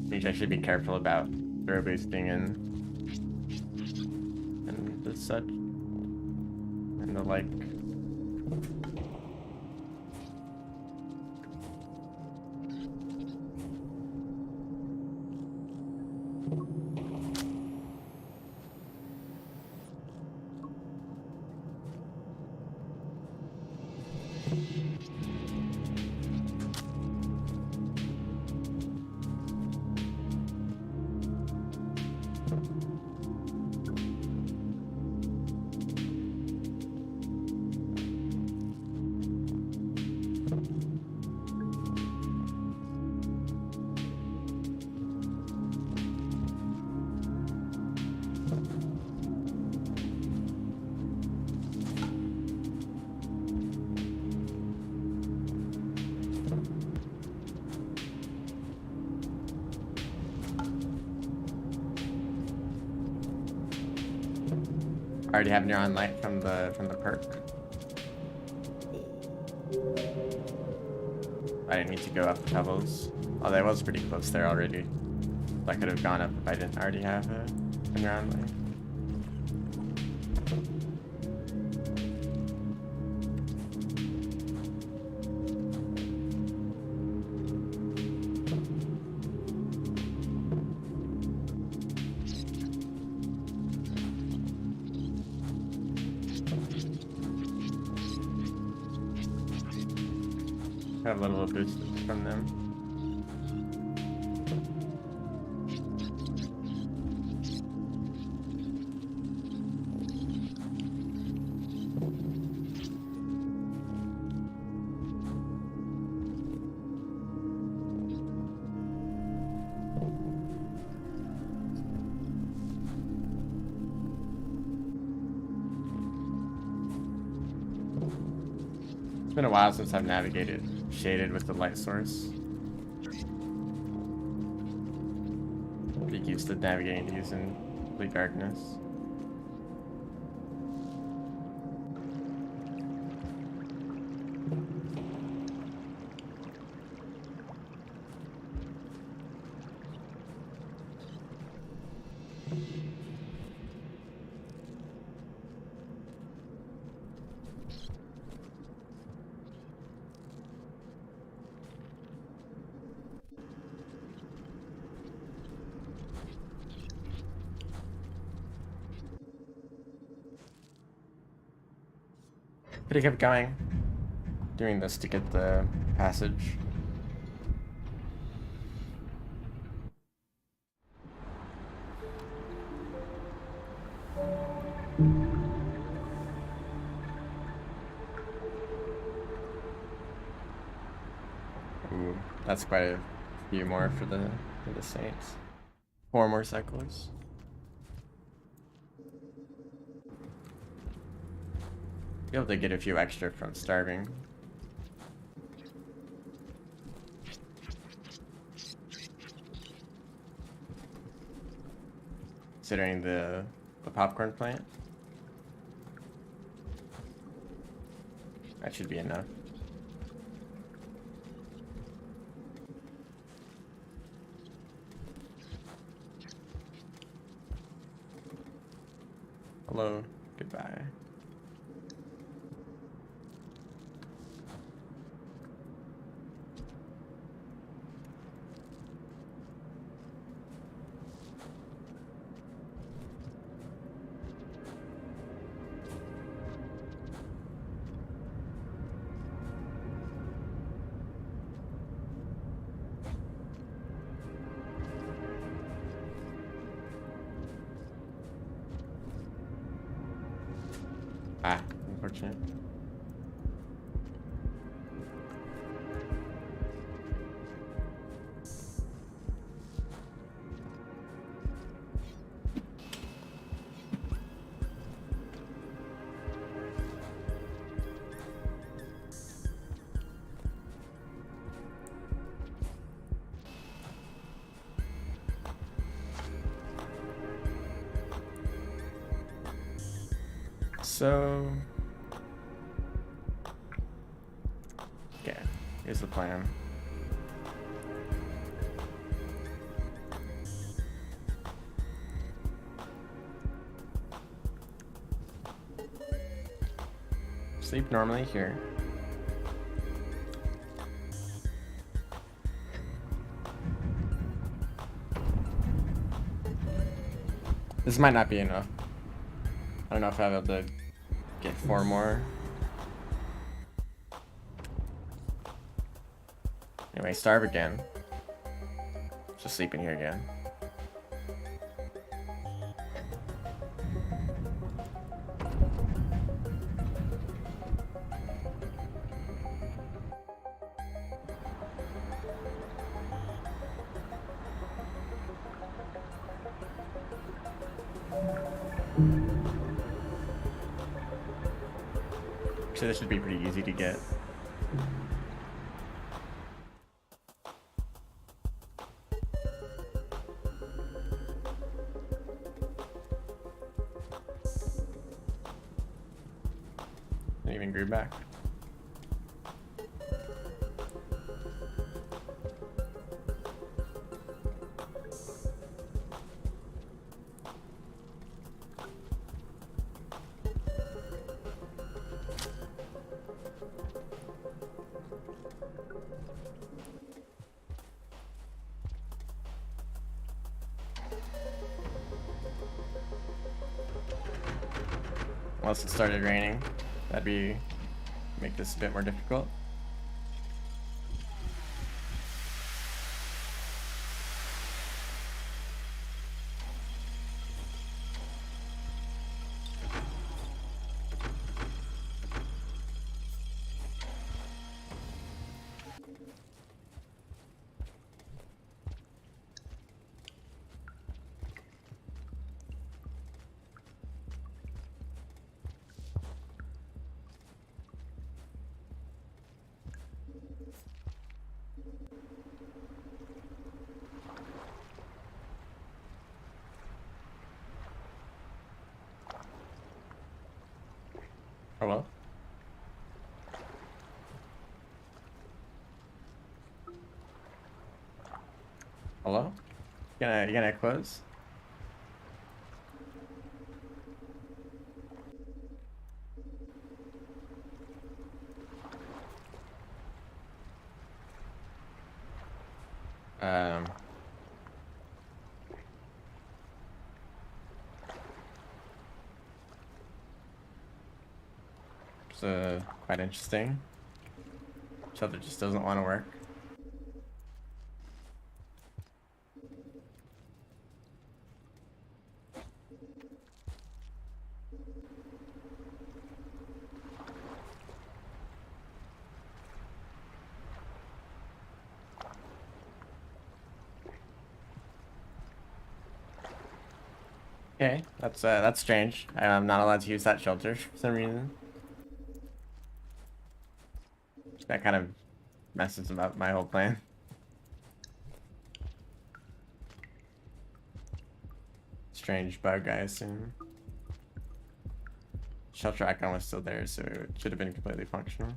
S1: Means I should be careful about throw boosting and the such and the like. I already have Neuron Light from the perk. I didn't need to go up the pebbles. Although I was pretty close there already. I could have gone up if I didn't already have a Neuron Light. Have a little boost from them. It's been a while since I've navigated shaded with the light source. Get used to navigating these in complete darkness. Could have kept going, doing this to get the passage. Ooh, that's quite a few more for the Saints. 4 more cycles. Be able to get a few extra from starving. Considering the popcorn plant. That should be enough. Hello, goodbye. Ah, unfortunate. So, okay, here's the plan. Sleep normally here. This might not be enough. I don't know if I'll be able to get 4 more. Anyway, starve again. Just sleep in here again. So this should be pretty easy to get. Didn't even grew back. Once it started raining, that'd make this a bit more difficult. Hello? You gonna close? So quite interesting. Shelter just doesn't want to work. Okay, that's strange. I'm not allowed to use that shelter for some reason. That kind of messes up my whole plan. Strange bug, I assume. Shelter icon was still there, so it should have been completely functional.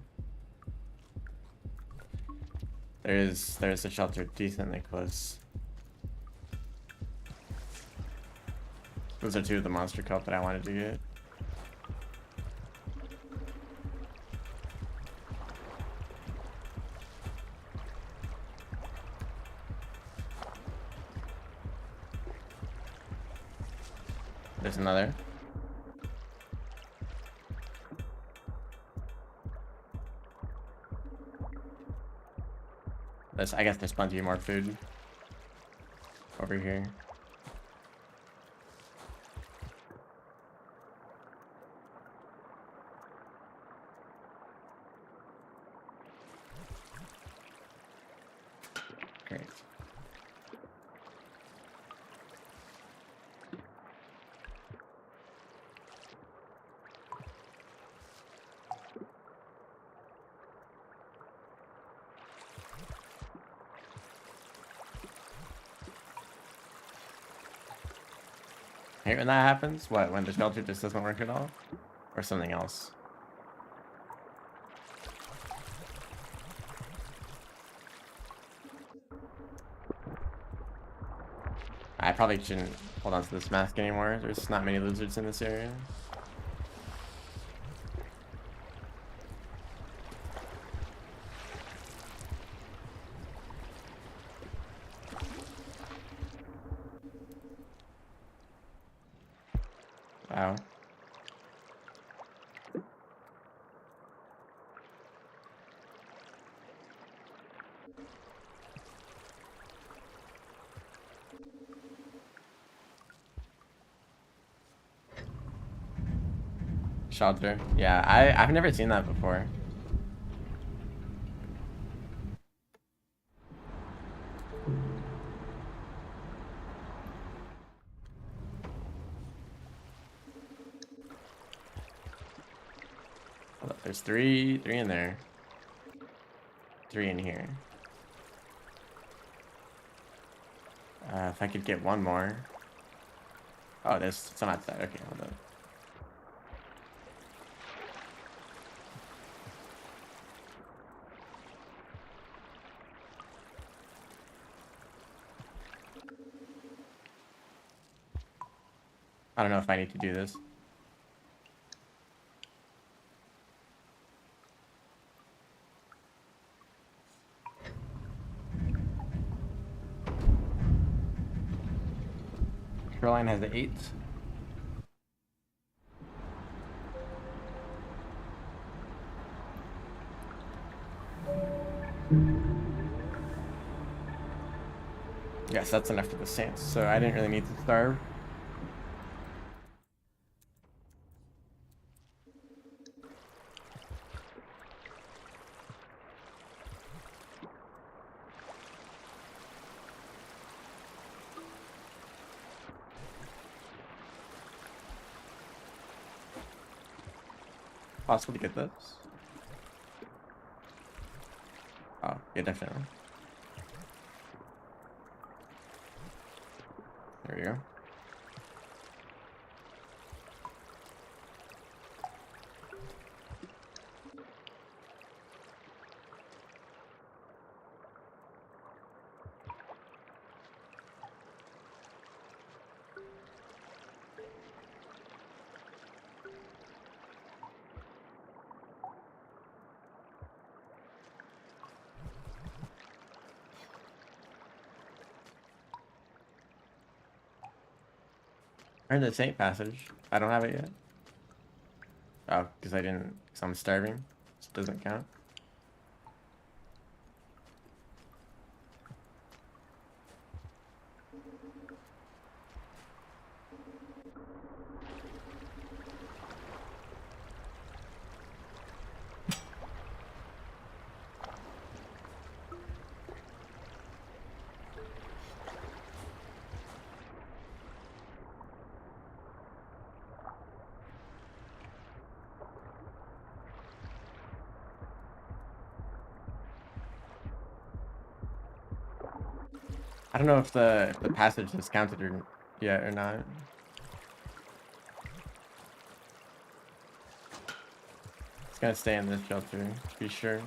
S1: There's a shelter decently close. Those are two of the monster kelp that I wanted to get. There's another. I guess there's plenty more food over here. Great. I hate when that happens. What, when the shelter just doesn't work at all? Or something else? I probably shouldn't hold on to this mask anymore. There's not many lizards in this area. Wow. Shelter. Yeah, I've never seen that before. There's three in there. 3 in here. If I could get one more. Oh, there's some outside. Okay, hold on. I don't know if I need to do this. Shoreline has the 8. Yes, that's enough for the Saints, so I didn't really need to starve. Possible to get this? Oh, yeah, definitely. There we go. Earn the Saint Passage. I don't have it yet. Oh, because I'm starving. This doesn't count. I don't know if the passage is counted yet or not. It's gonna stay in this shelter, to be sure.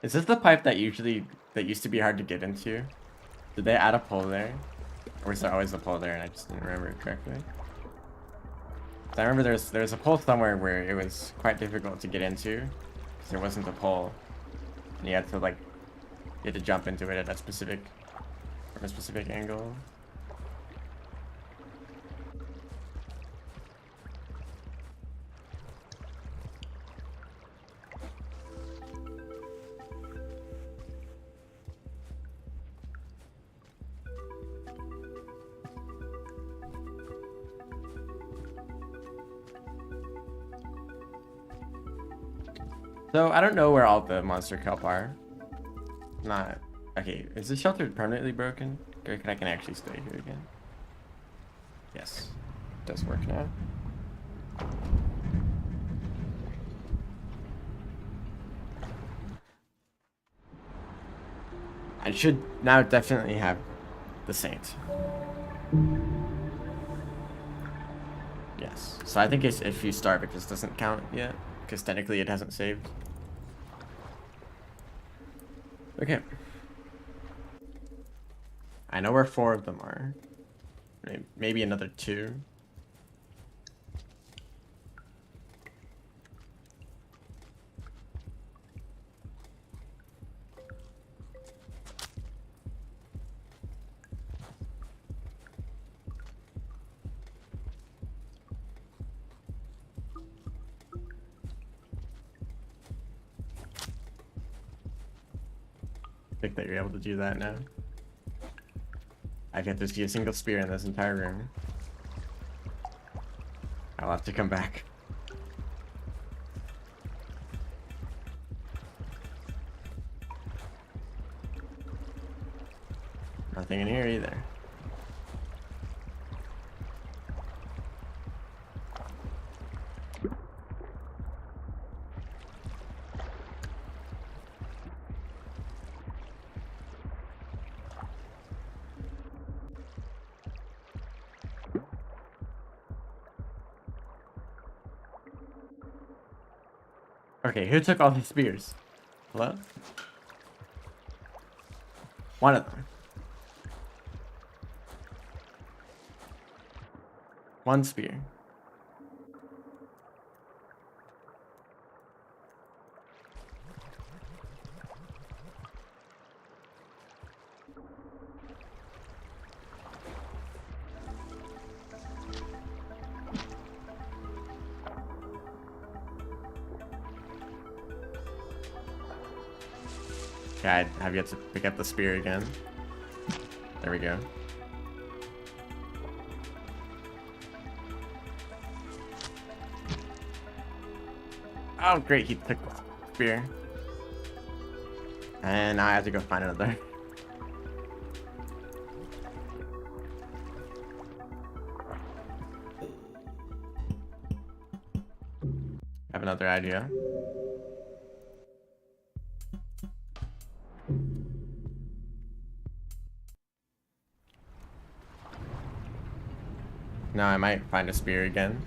S1: Is this the pipe that used to be hard to get into? Did they add a pole there? Or was there always a pole there and I just didn't remember it correctly? I remember there's a pole somewhere where it was quite difficult to get into because there wasn't a pole. And you had to jump into it at from a specific angle. So I don't know where all the monster kelp are. Not okay. Is this shelter permanently broken? Or I can actually stay here again? Yes, it does work now. I should now definitely have the Saint. Yes. So I think if you starve, it just doesn't count yet because technically it hasn't saved. Okay. I know where 4 of them are. Maybe another 2. I think that you're able to do that now. I've yet to see a single spear in this entire room. I'll have to come back. Nothing in here either. Okay, who took all these spears? Hello? One of them. One spear. Okay, I have yet to pick up the spear again. There we go. Oh, great, he took the spear. And now I have to go find another. I have another idea. No, I might find a spear again.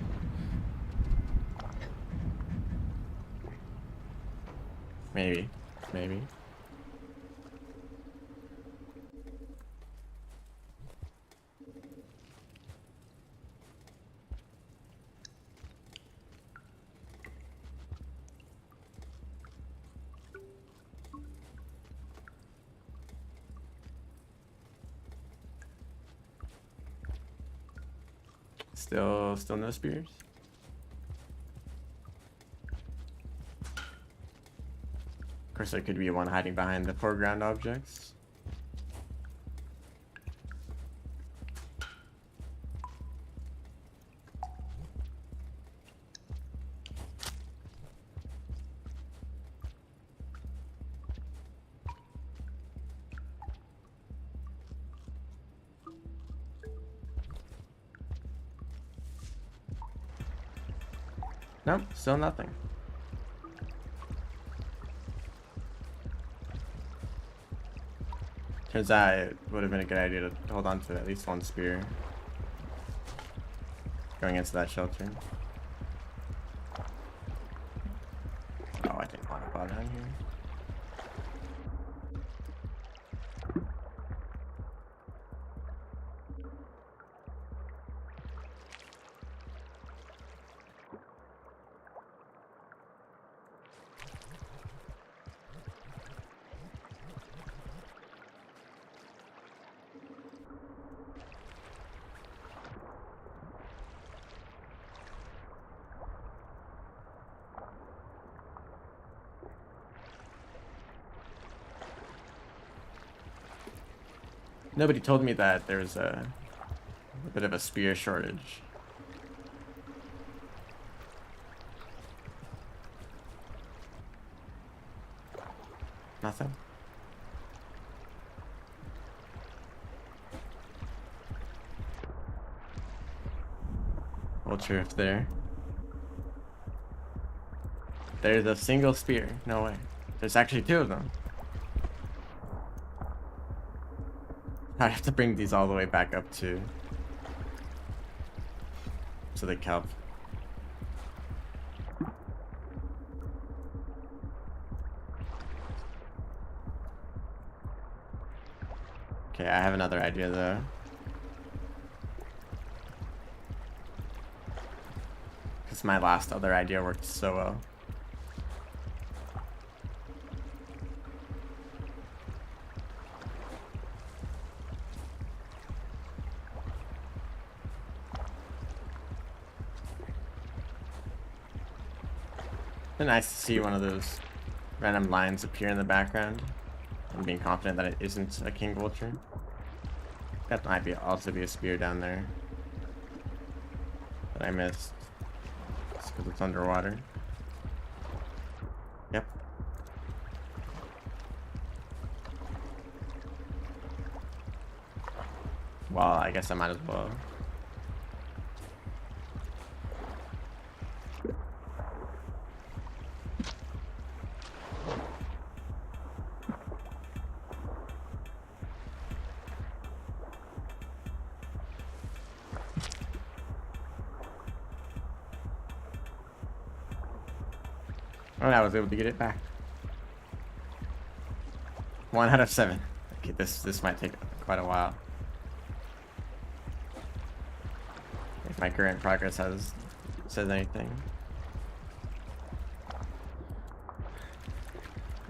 S1: Maybe. Maybe. Still no spears? Of course, there could be one hiding behind the foreground objects. Nope, still nothing. Turns out it would have been a good idea to hold on to at least one spear going into that shelter. Oh, I didn't want to bother down here. Nobody told me that there was a bit of a spear shortage. Nothing. Vulture if there. There's a single spear. No way. There's actually two of them. I have to bring these all the way back up to the kelp. Okay, I have another idea though. Because my last other idea worked so well. It's nice to see one of those random lines appear in the background and being confident that it isn't a king vulture. That might also be a spear down there that I missed just because it's underwater. Yep. Well, I guess I might as well. Oh, I was able to get it back. 1 out of 7. Okay, this might take quite a while. If my current progress says anything.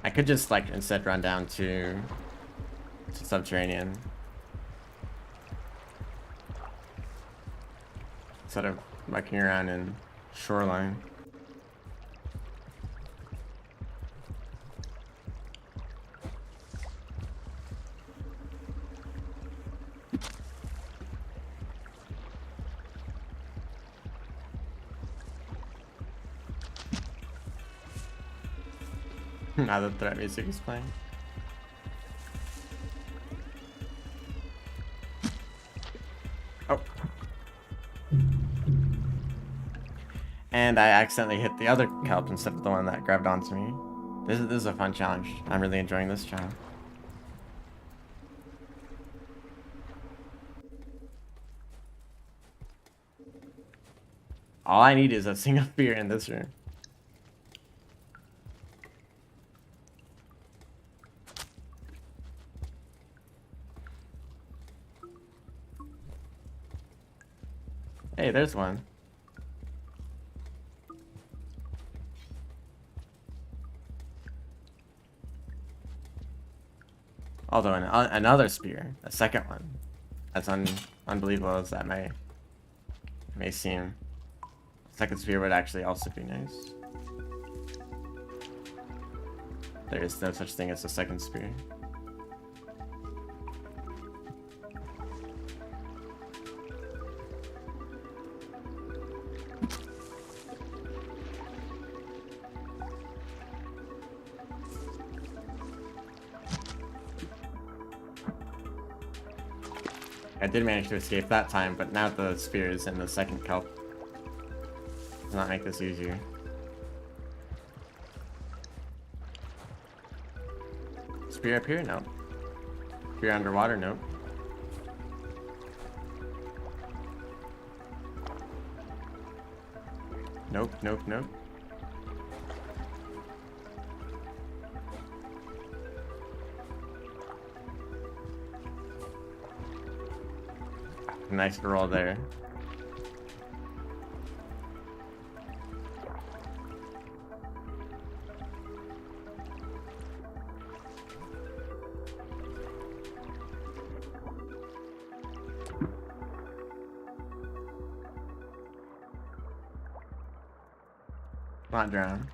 S1: I could just like instead run down to Subterranean instead of mucking around in Shoreline. Now the threat music is playing. Oh. And I accidentally hit the other kelp instead of the one that grabbed onto me. This is a fun challenge. I'm really enjoying this challenge. All I need is a single spear in this room. Hey, there's one. Although another spear, a second one. As unbelievable as that may seem. Second spear would actually also be nice. There is no such thing as a second spear. I did manage to escape that time, but now the spear is in the second kelp. Does not make this easier. Spear up here? No. Spear underwater? Nope. Nope, nope, nope. Nice roll there. Not drown.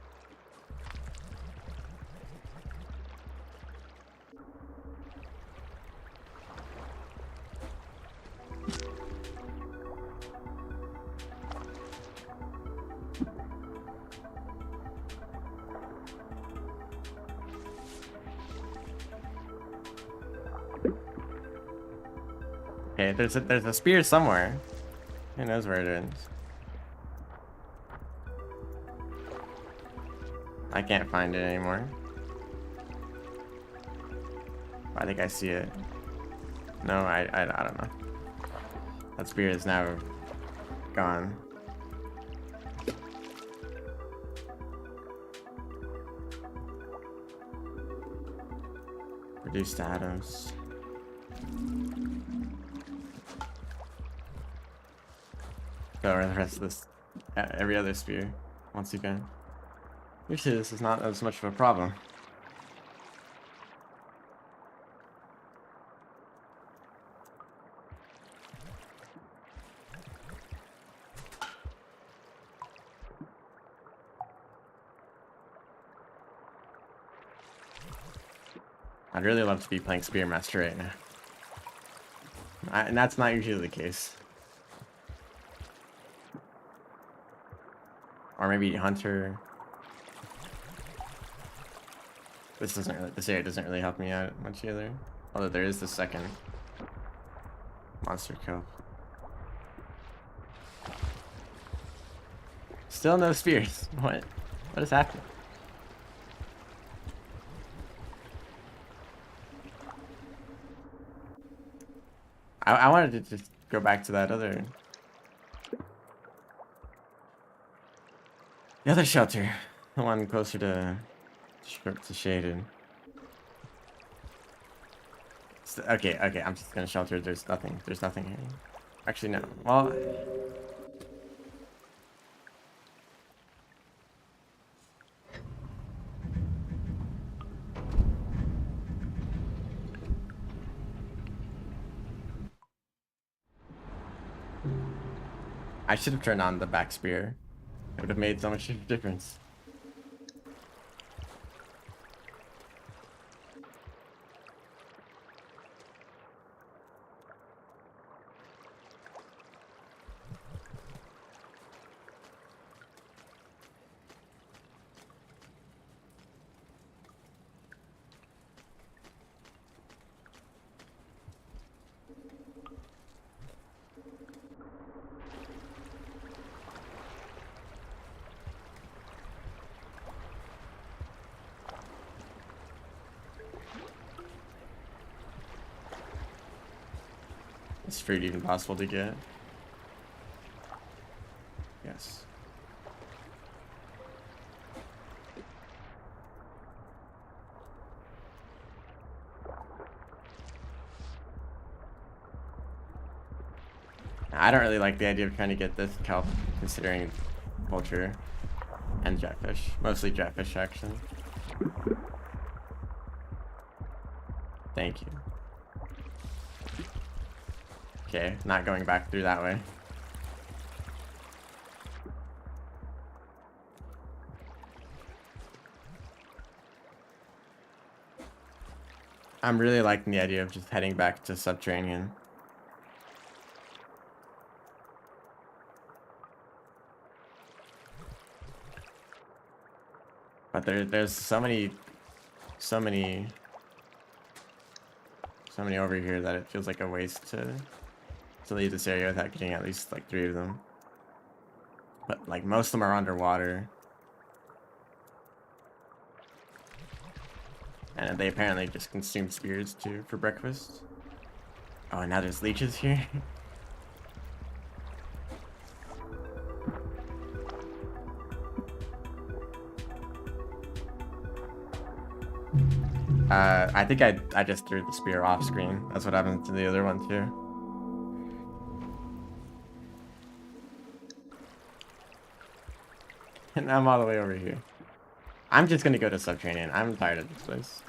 S1: Okay, there's a spear somewhere. Who knows where it is? I can't find it anymore. I think I see it. No, I don't know. That spear is now gone. Reduced to atoms. Go over the rest of this, every other spear, once again. Usually this is not as much of a problem. I'd really love to be playing Spearmaster right now. And that's not usually the case. Or maybe Hunter. This area doesn't really help me out much either. Although there is the second monster kill. Still no spears. What is happening? I wanted to just go back to that other... The other shelter. The one closer to shaded. Okay, I'm just gonna shelter. There's nothing here. Actually, no. Well... I should have turned on the back spear. It would have made so much difference. Is fruit even possible to get? Yes. I don't really like the idea of trying to get this kelp, considering vulture and jetfish. Mostly jetfish, actually. Thank you. Okay, not going back through that way. I'm really liking the idea of just heading back to Subterranean. But there's so many over here that it feels like a waste to leave this area without getting at least like 3 of them. But like most of them are underwater. And they apparently just consume spears too for breakfast. Oh, and now there's leeches here. I think I just threw the spear off screen. That's what happened to the other one too. And I'm all the way over here. I'm just gonna go to Subterranean. I'm tired of this place.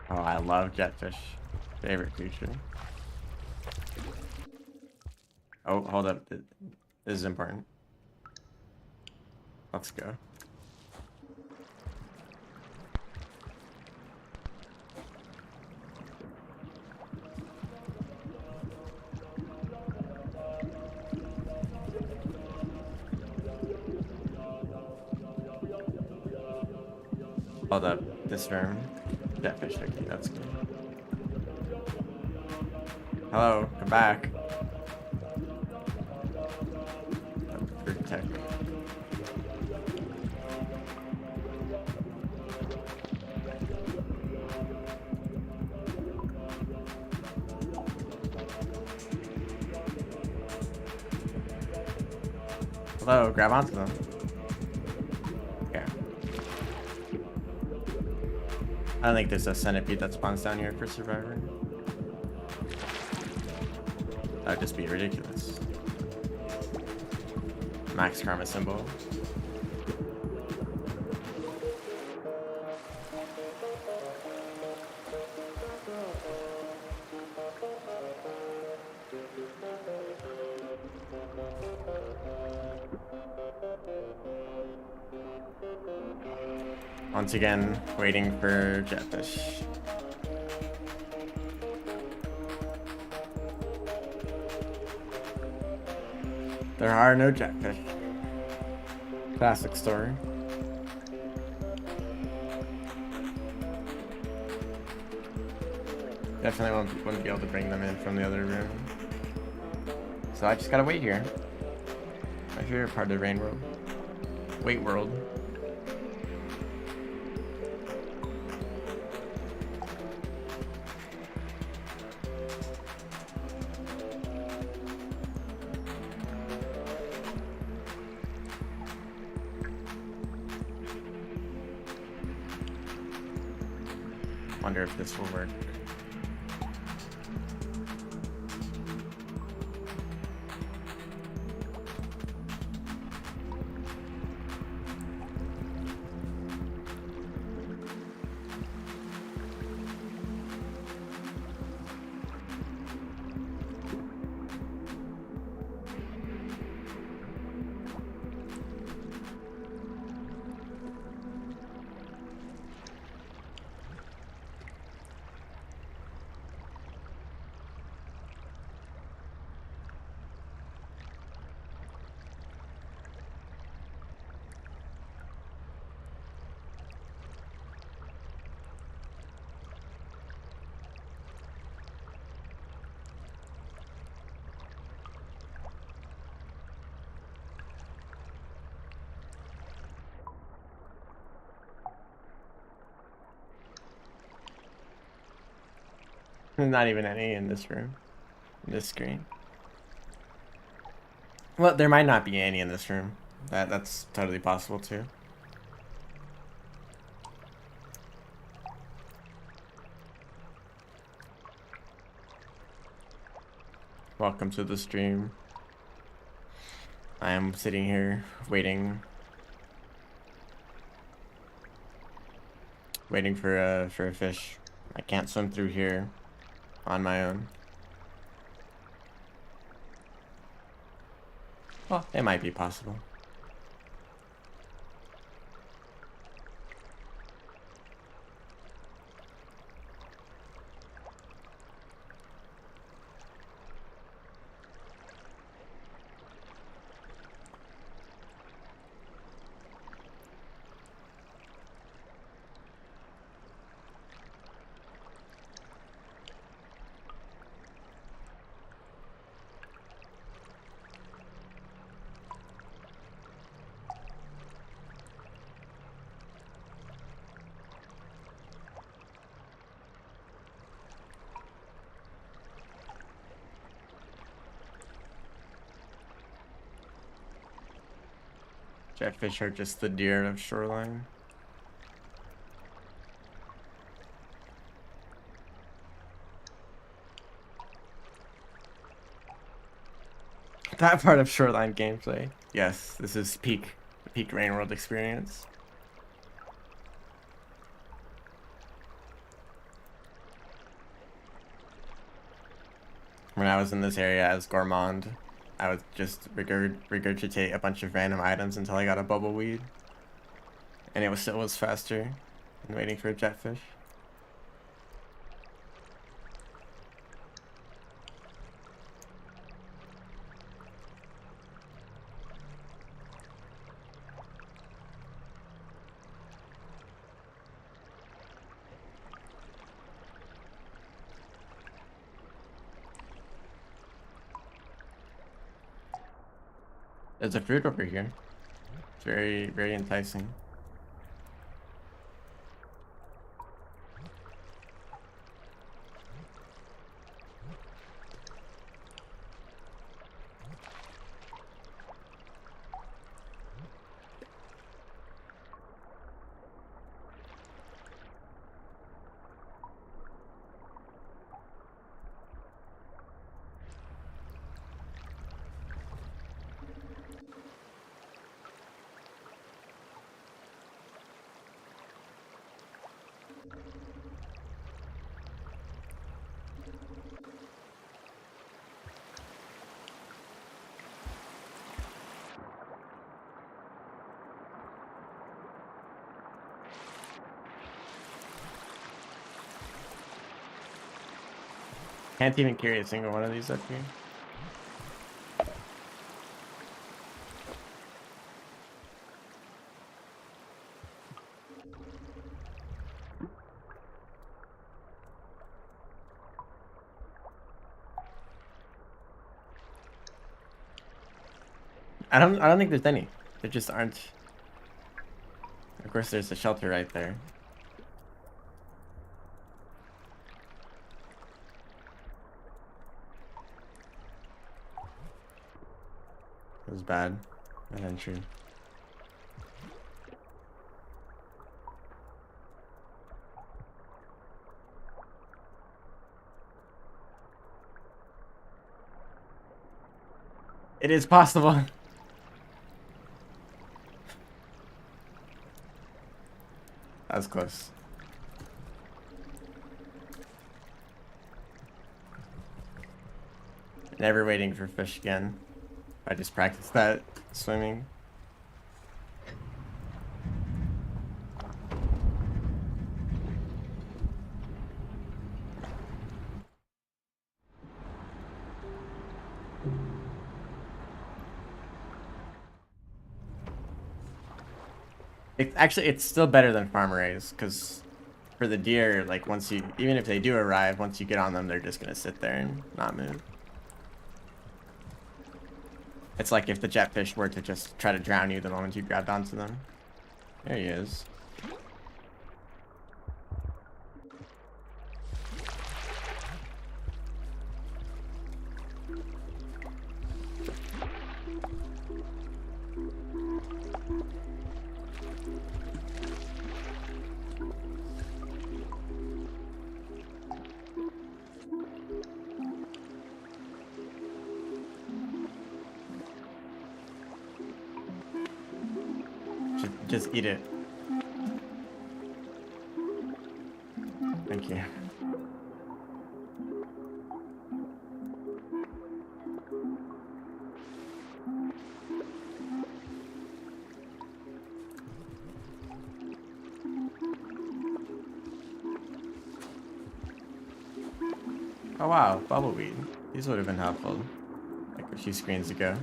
S1: Oh, I love jetfish. Favorite creature. Oh, hold up. This is important. Let's go. Hold up. This room. Jetfish, okay, that's good. Hello, come back. Protect. Hello, grab onto them. Okay. I don't think there's a centipede that spawns down here for Survivor. That would just be ridiculous. Max karma symbol. Once again, waiting for jetfish. There are no jetfish. Classic story. Definitely wouldn't be able to bring them in from the other room. So I just gotta wait here. My favorite part of the rain world. Wait world. Wonder if this will work. There's not even any in this room. In this screen. Well, there might not be any in this room. That's totally possible too. Welcome to the stream. I am sitting here waiting for a fish. I can't swim through here on my own. Well, it might be possible. Jetfish are just the deer of Shoreline. That part of Shoreline gameplay. Yes, this is peak Rain World experience. When I was in this area as Gourmand, I would just regurgitate a bunch of random items until I got a bubble weed. And it was faster than waiting for a jetfish. There's a fruit over here. It's very, very enticing. Can't even carry a single one of these up here. I don't think there's any. There just aren't. Of course there's a shelter right there. It was bad. But untrue. It is possible. That was close. Never waiting for fish again. I just practiced that swimming. It's still better than farm raised, because for the deer, like once you, even if they do arrive, once you get on them, they're just gonna sit there and not move. It's like if the jetfish were to just try to drown you the moment you grabbed onto them. There he is. Just eat it. Thank you. Oh wow, bubbleweed. These would have been helpful, like a few screens ago.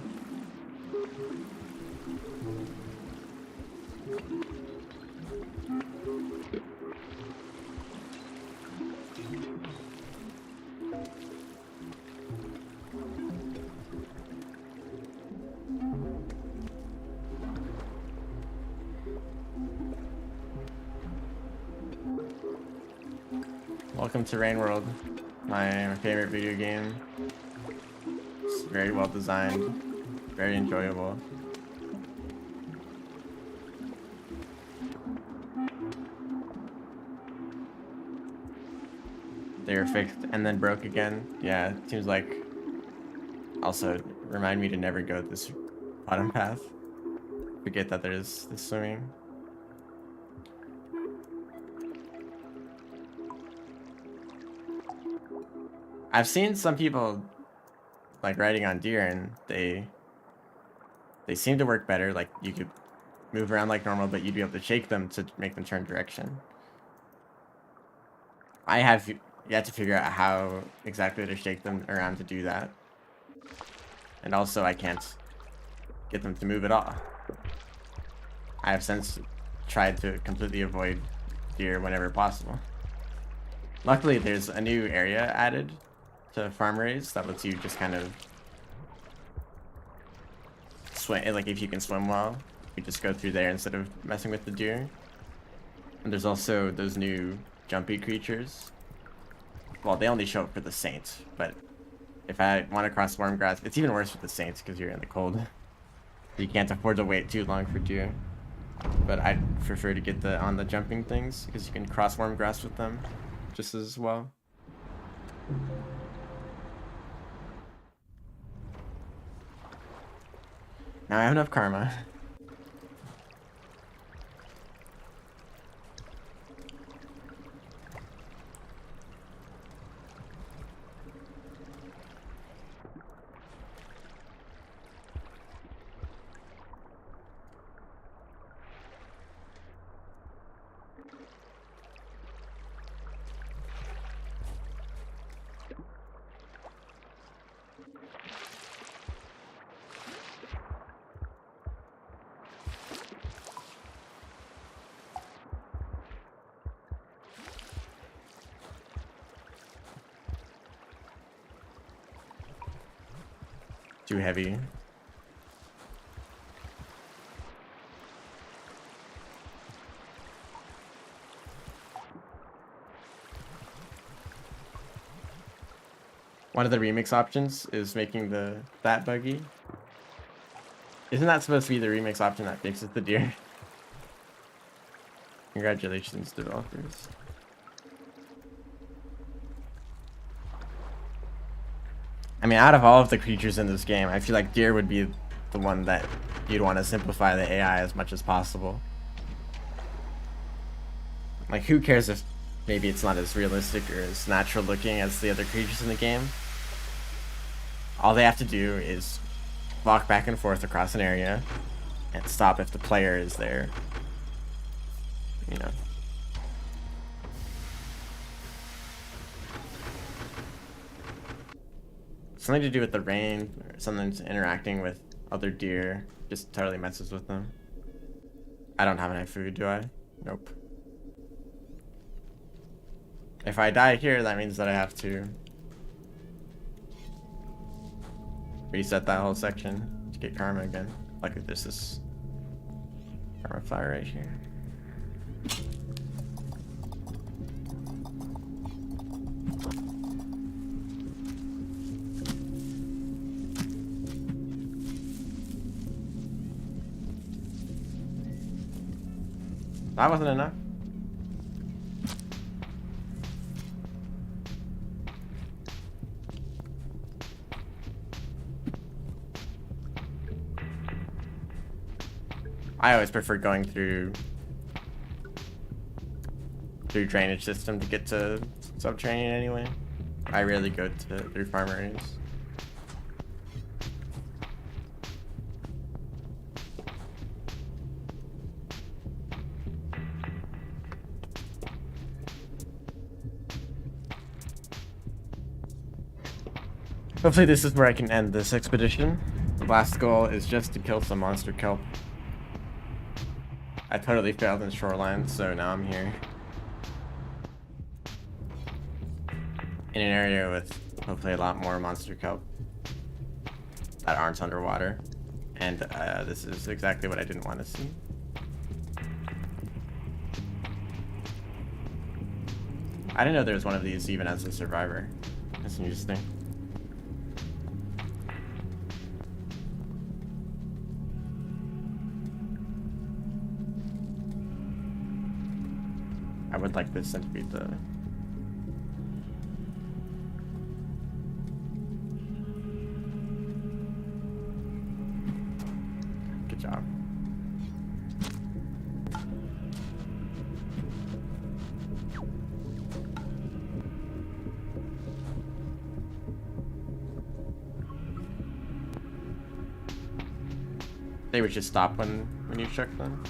S1: Welcome to Rain World, my favorite video game. It's very well designed, very enjoyable. They were fixed and then broke again. Yeah, it seems like. Also, remind me to never go this bottom path. Forget that there's the swimming. I've seen some people like riding on deer and they seem to work better. Like you could move around like normal, but you'd be able to shake them to make them turn direction. I have yet to figure out how exactly to shake them around to do that. And also I can't get them to move at all. I have since tried to completely avoid deer whenever possible. Luckily there's a new area added to farm raise that lets you just kind of swim, like if you can swim well, you just go through there instead of messing with the deer. And there's also those new jumpy creatures. Well, they only show up for the saints, but if I want to cross warm grass, it's even worse with the saints because you're in the cold. You can't afford to wait too long for deer. But I prefer to get on the jumping things because you can cross warm grass with them just as well. Now I have enough karma. Too heavy. One of the remix options is making that buggy. Isn't that supposed to be the remix option that fixes the deer? Congratulations, developers. I mean, out of all of the creatures in this game, I feel like deer would be the one that you'd want to simplify the AI as much as possible. Like, who cares if maybe it's not as realistic or as natural looking as the other creatures in the game? All they have to do is walk back and forth across an area and stop if the player is there. You know. Something to do with the rain, or something's interacting with other deer, just totally messes with them. I don't have enough food, do I? Nope. If I die here, that means that I have to reset that whole section to get karma again. Luckily there's this karma flower right here. That wasn't enough. I always prefer going through drainage system to get to Subterranean anyway. I rarely go through farm areas. Hopefully this is where I can end this expedition. The last goal is just to kill some monster kelp. I totally failed in Shoreline, so now I'm here. In an area with hopefully a lot more monster kelp that aren't underwater. And this is exactly what I didn't want to see. I didn't know there was one of these even as a survivor. That's interesting. I would like this centipede though. Good job. They would just stop when you check them.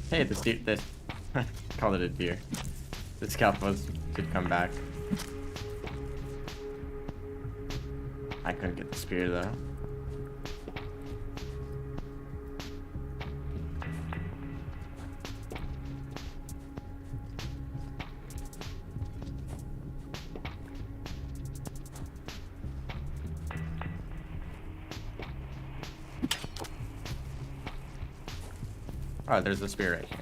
S1: Hey, this dude, this called it a deer. This scalp did come back. I couldn't get the spear though. Oh, there's a spear right here.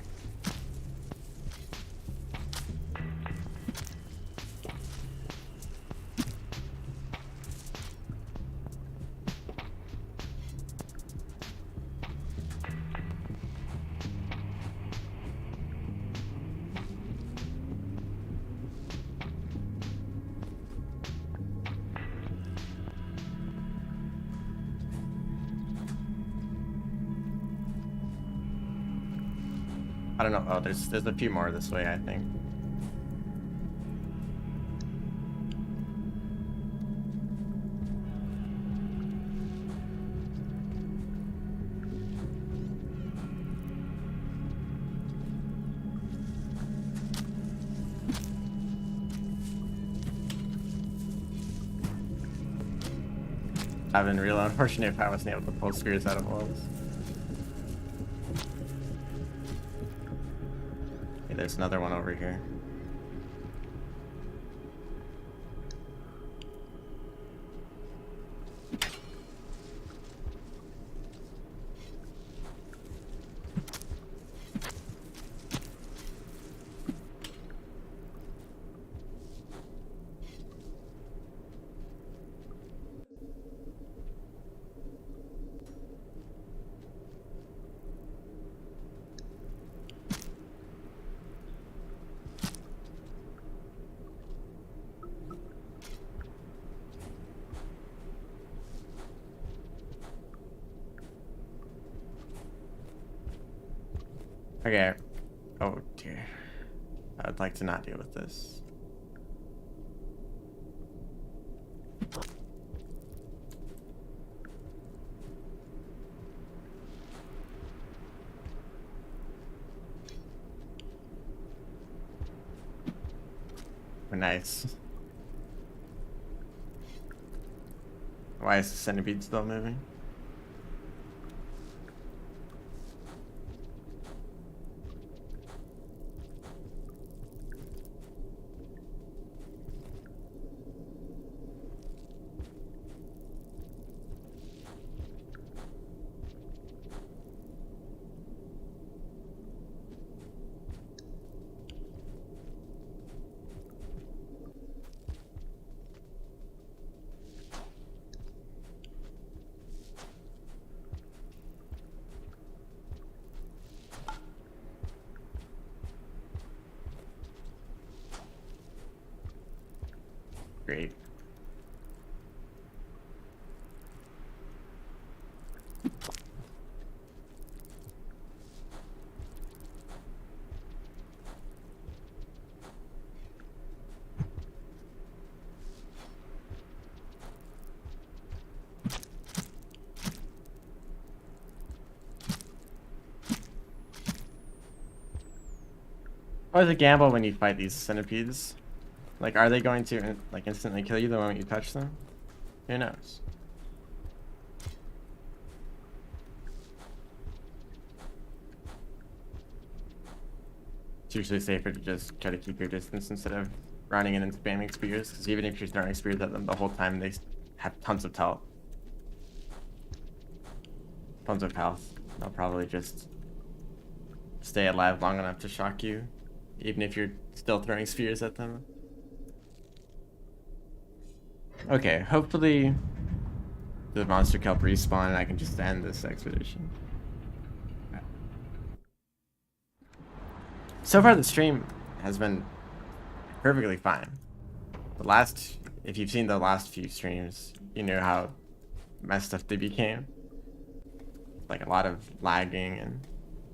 S1: I don't know. Oh, there's a few more this way, I think. I've been real unfortunate if I wasn't able to pull spears out of walls. There's another one over here. Okay. Oh dear. I would like to not deal with this. Oh, nice. Why is the centipede still moving? Always a gamble when you fight these centipedes. Like, are they going to like instantly kill you the moment you touch them? Who knows? It's usually safer to just try to keep your distance instead of running in and spamming spears, because even if you're throwing spears at them the whole time, they have tons of health. Tons of health. They'll probably just stay alive long enough to shock you, even if you're still throwing spears at them. Okay, hopefully the monster kelp respawn and I can just end this expedition. So far the stream has been perfectly fine. If you've seen the last few streams, you know how messed up they became. Like a lot of lagging and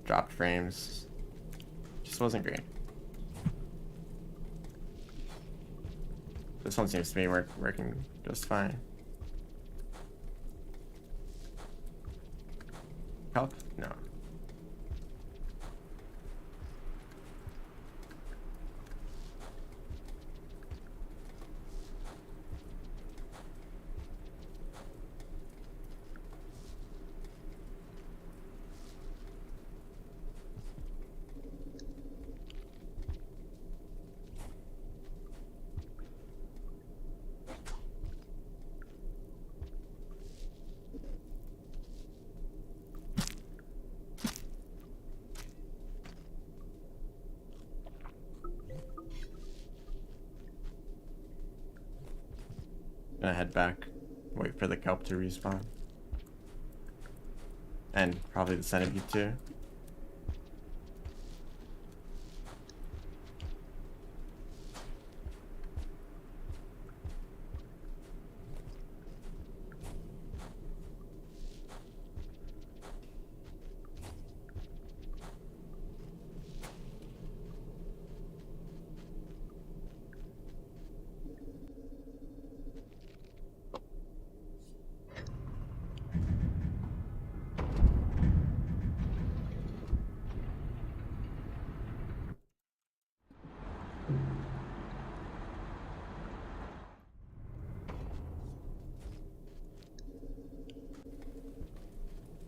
S1: dropped frames. Just wasn't great. This one seems to be working just fine. Help? No. Gonna head back, wait for the kelp to respawn. And probably the centipede too.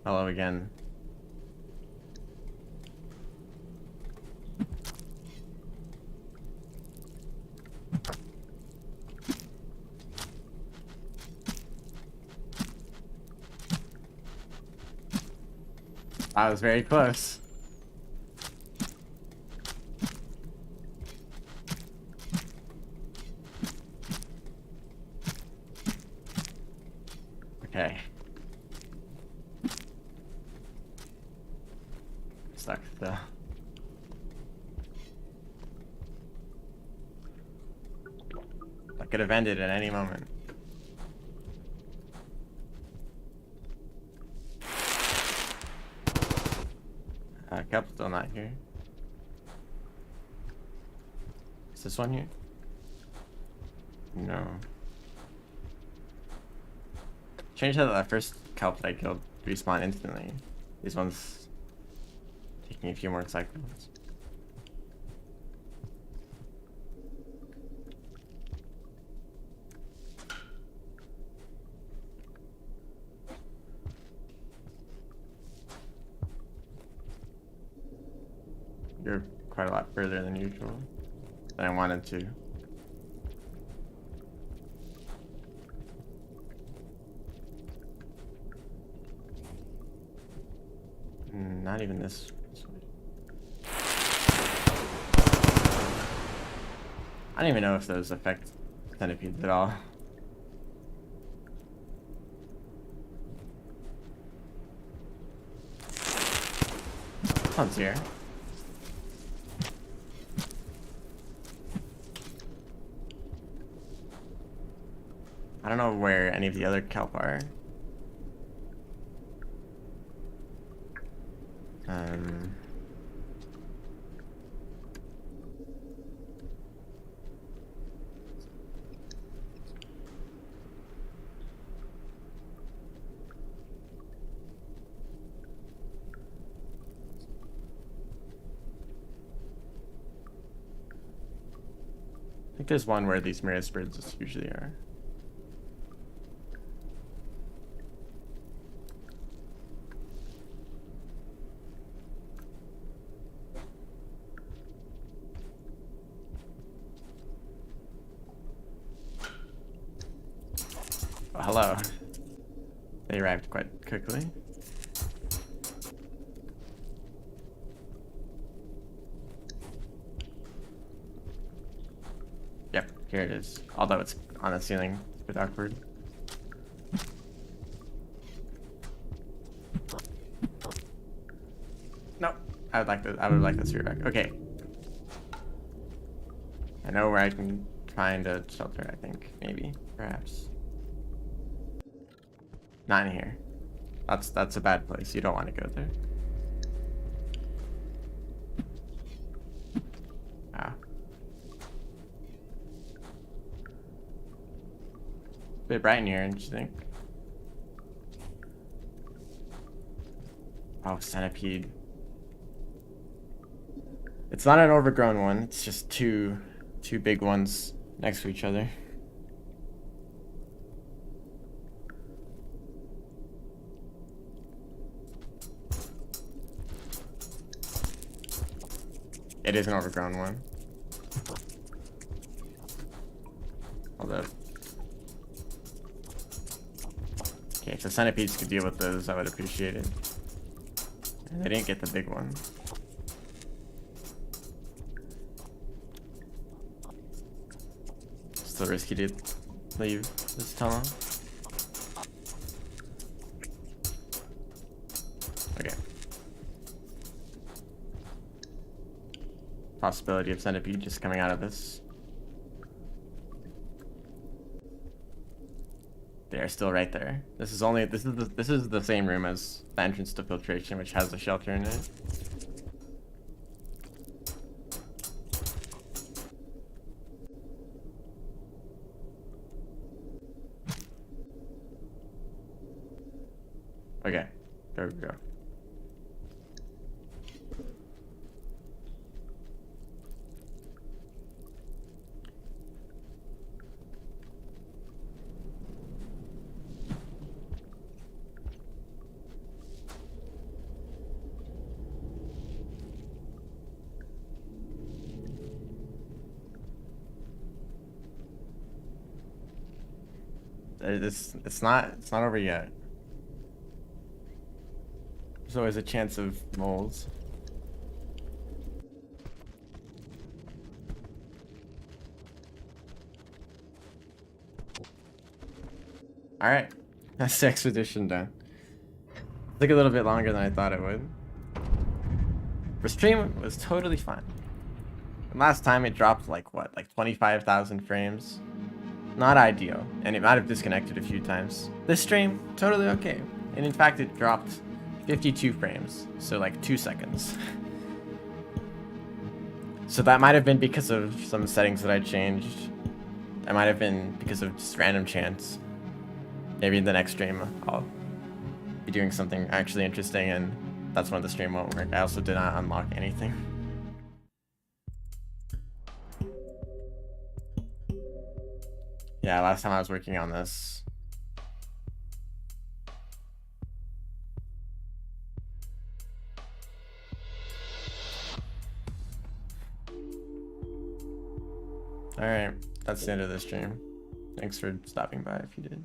S1: Hello again. I was very close. Okay. Stuck still. That could have ended at any moment. Kelp's still not here. Is this one here? No. Change how that first kelp that I killed respawn instantly. These ones taking a few more cycles. You're quite a lot further than usual than I wanted to. Not even this way. I don't even know if those affect centipedes at all. One's here. I don't know where any of the other kelp are. think there's one where these Marius birds usually are. Oh, hello. They arrived quite quickly. Yep, here it is. Although it's on the ceiling, it's a bit awkward. No, I would like this to be back. Okay. I know where I can find a shelter, I think. Maybe. Perhaps. Not in here. That's a bad place. You don't want to go there. Ah. Bit bright in here, don't you think? Oh, centipede. It's not an overgrown one. It's just two big ones next to each other. It is an overgrown one. Although, okay, if the centipedes could deal with those, I would appreciate it. They didn't get the big one. Still risky to leave this tunnel. Okay. Possibility of centipede just coming out of this. They are still right there. This is the same room as the entrance to filtration, which has a shelter in it. Okay, there we go. It's not over yet. There's always a chance of moles. All right, that's the expedition done. Took a little bit longer than I thought it would. The stream was totally fine. And last time it dropped like what, like 25,000 frames. Not ideal, and it might have disconnected a few times. This stream, totally okay. And in fact, it dropped 52 frames, so like 2 seconds. So that might have been because of some settings that I changed. That might have been because of just random chance. Maybe in the next stream, I'll be doing something actually interesting, and that's when the stream won't work. I also did not unlock anything. Yeah, last time I was working on this. Alright, that's the end of the stream. Thanks for stopping by if you did.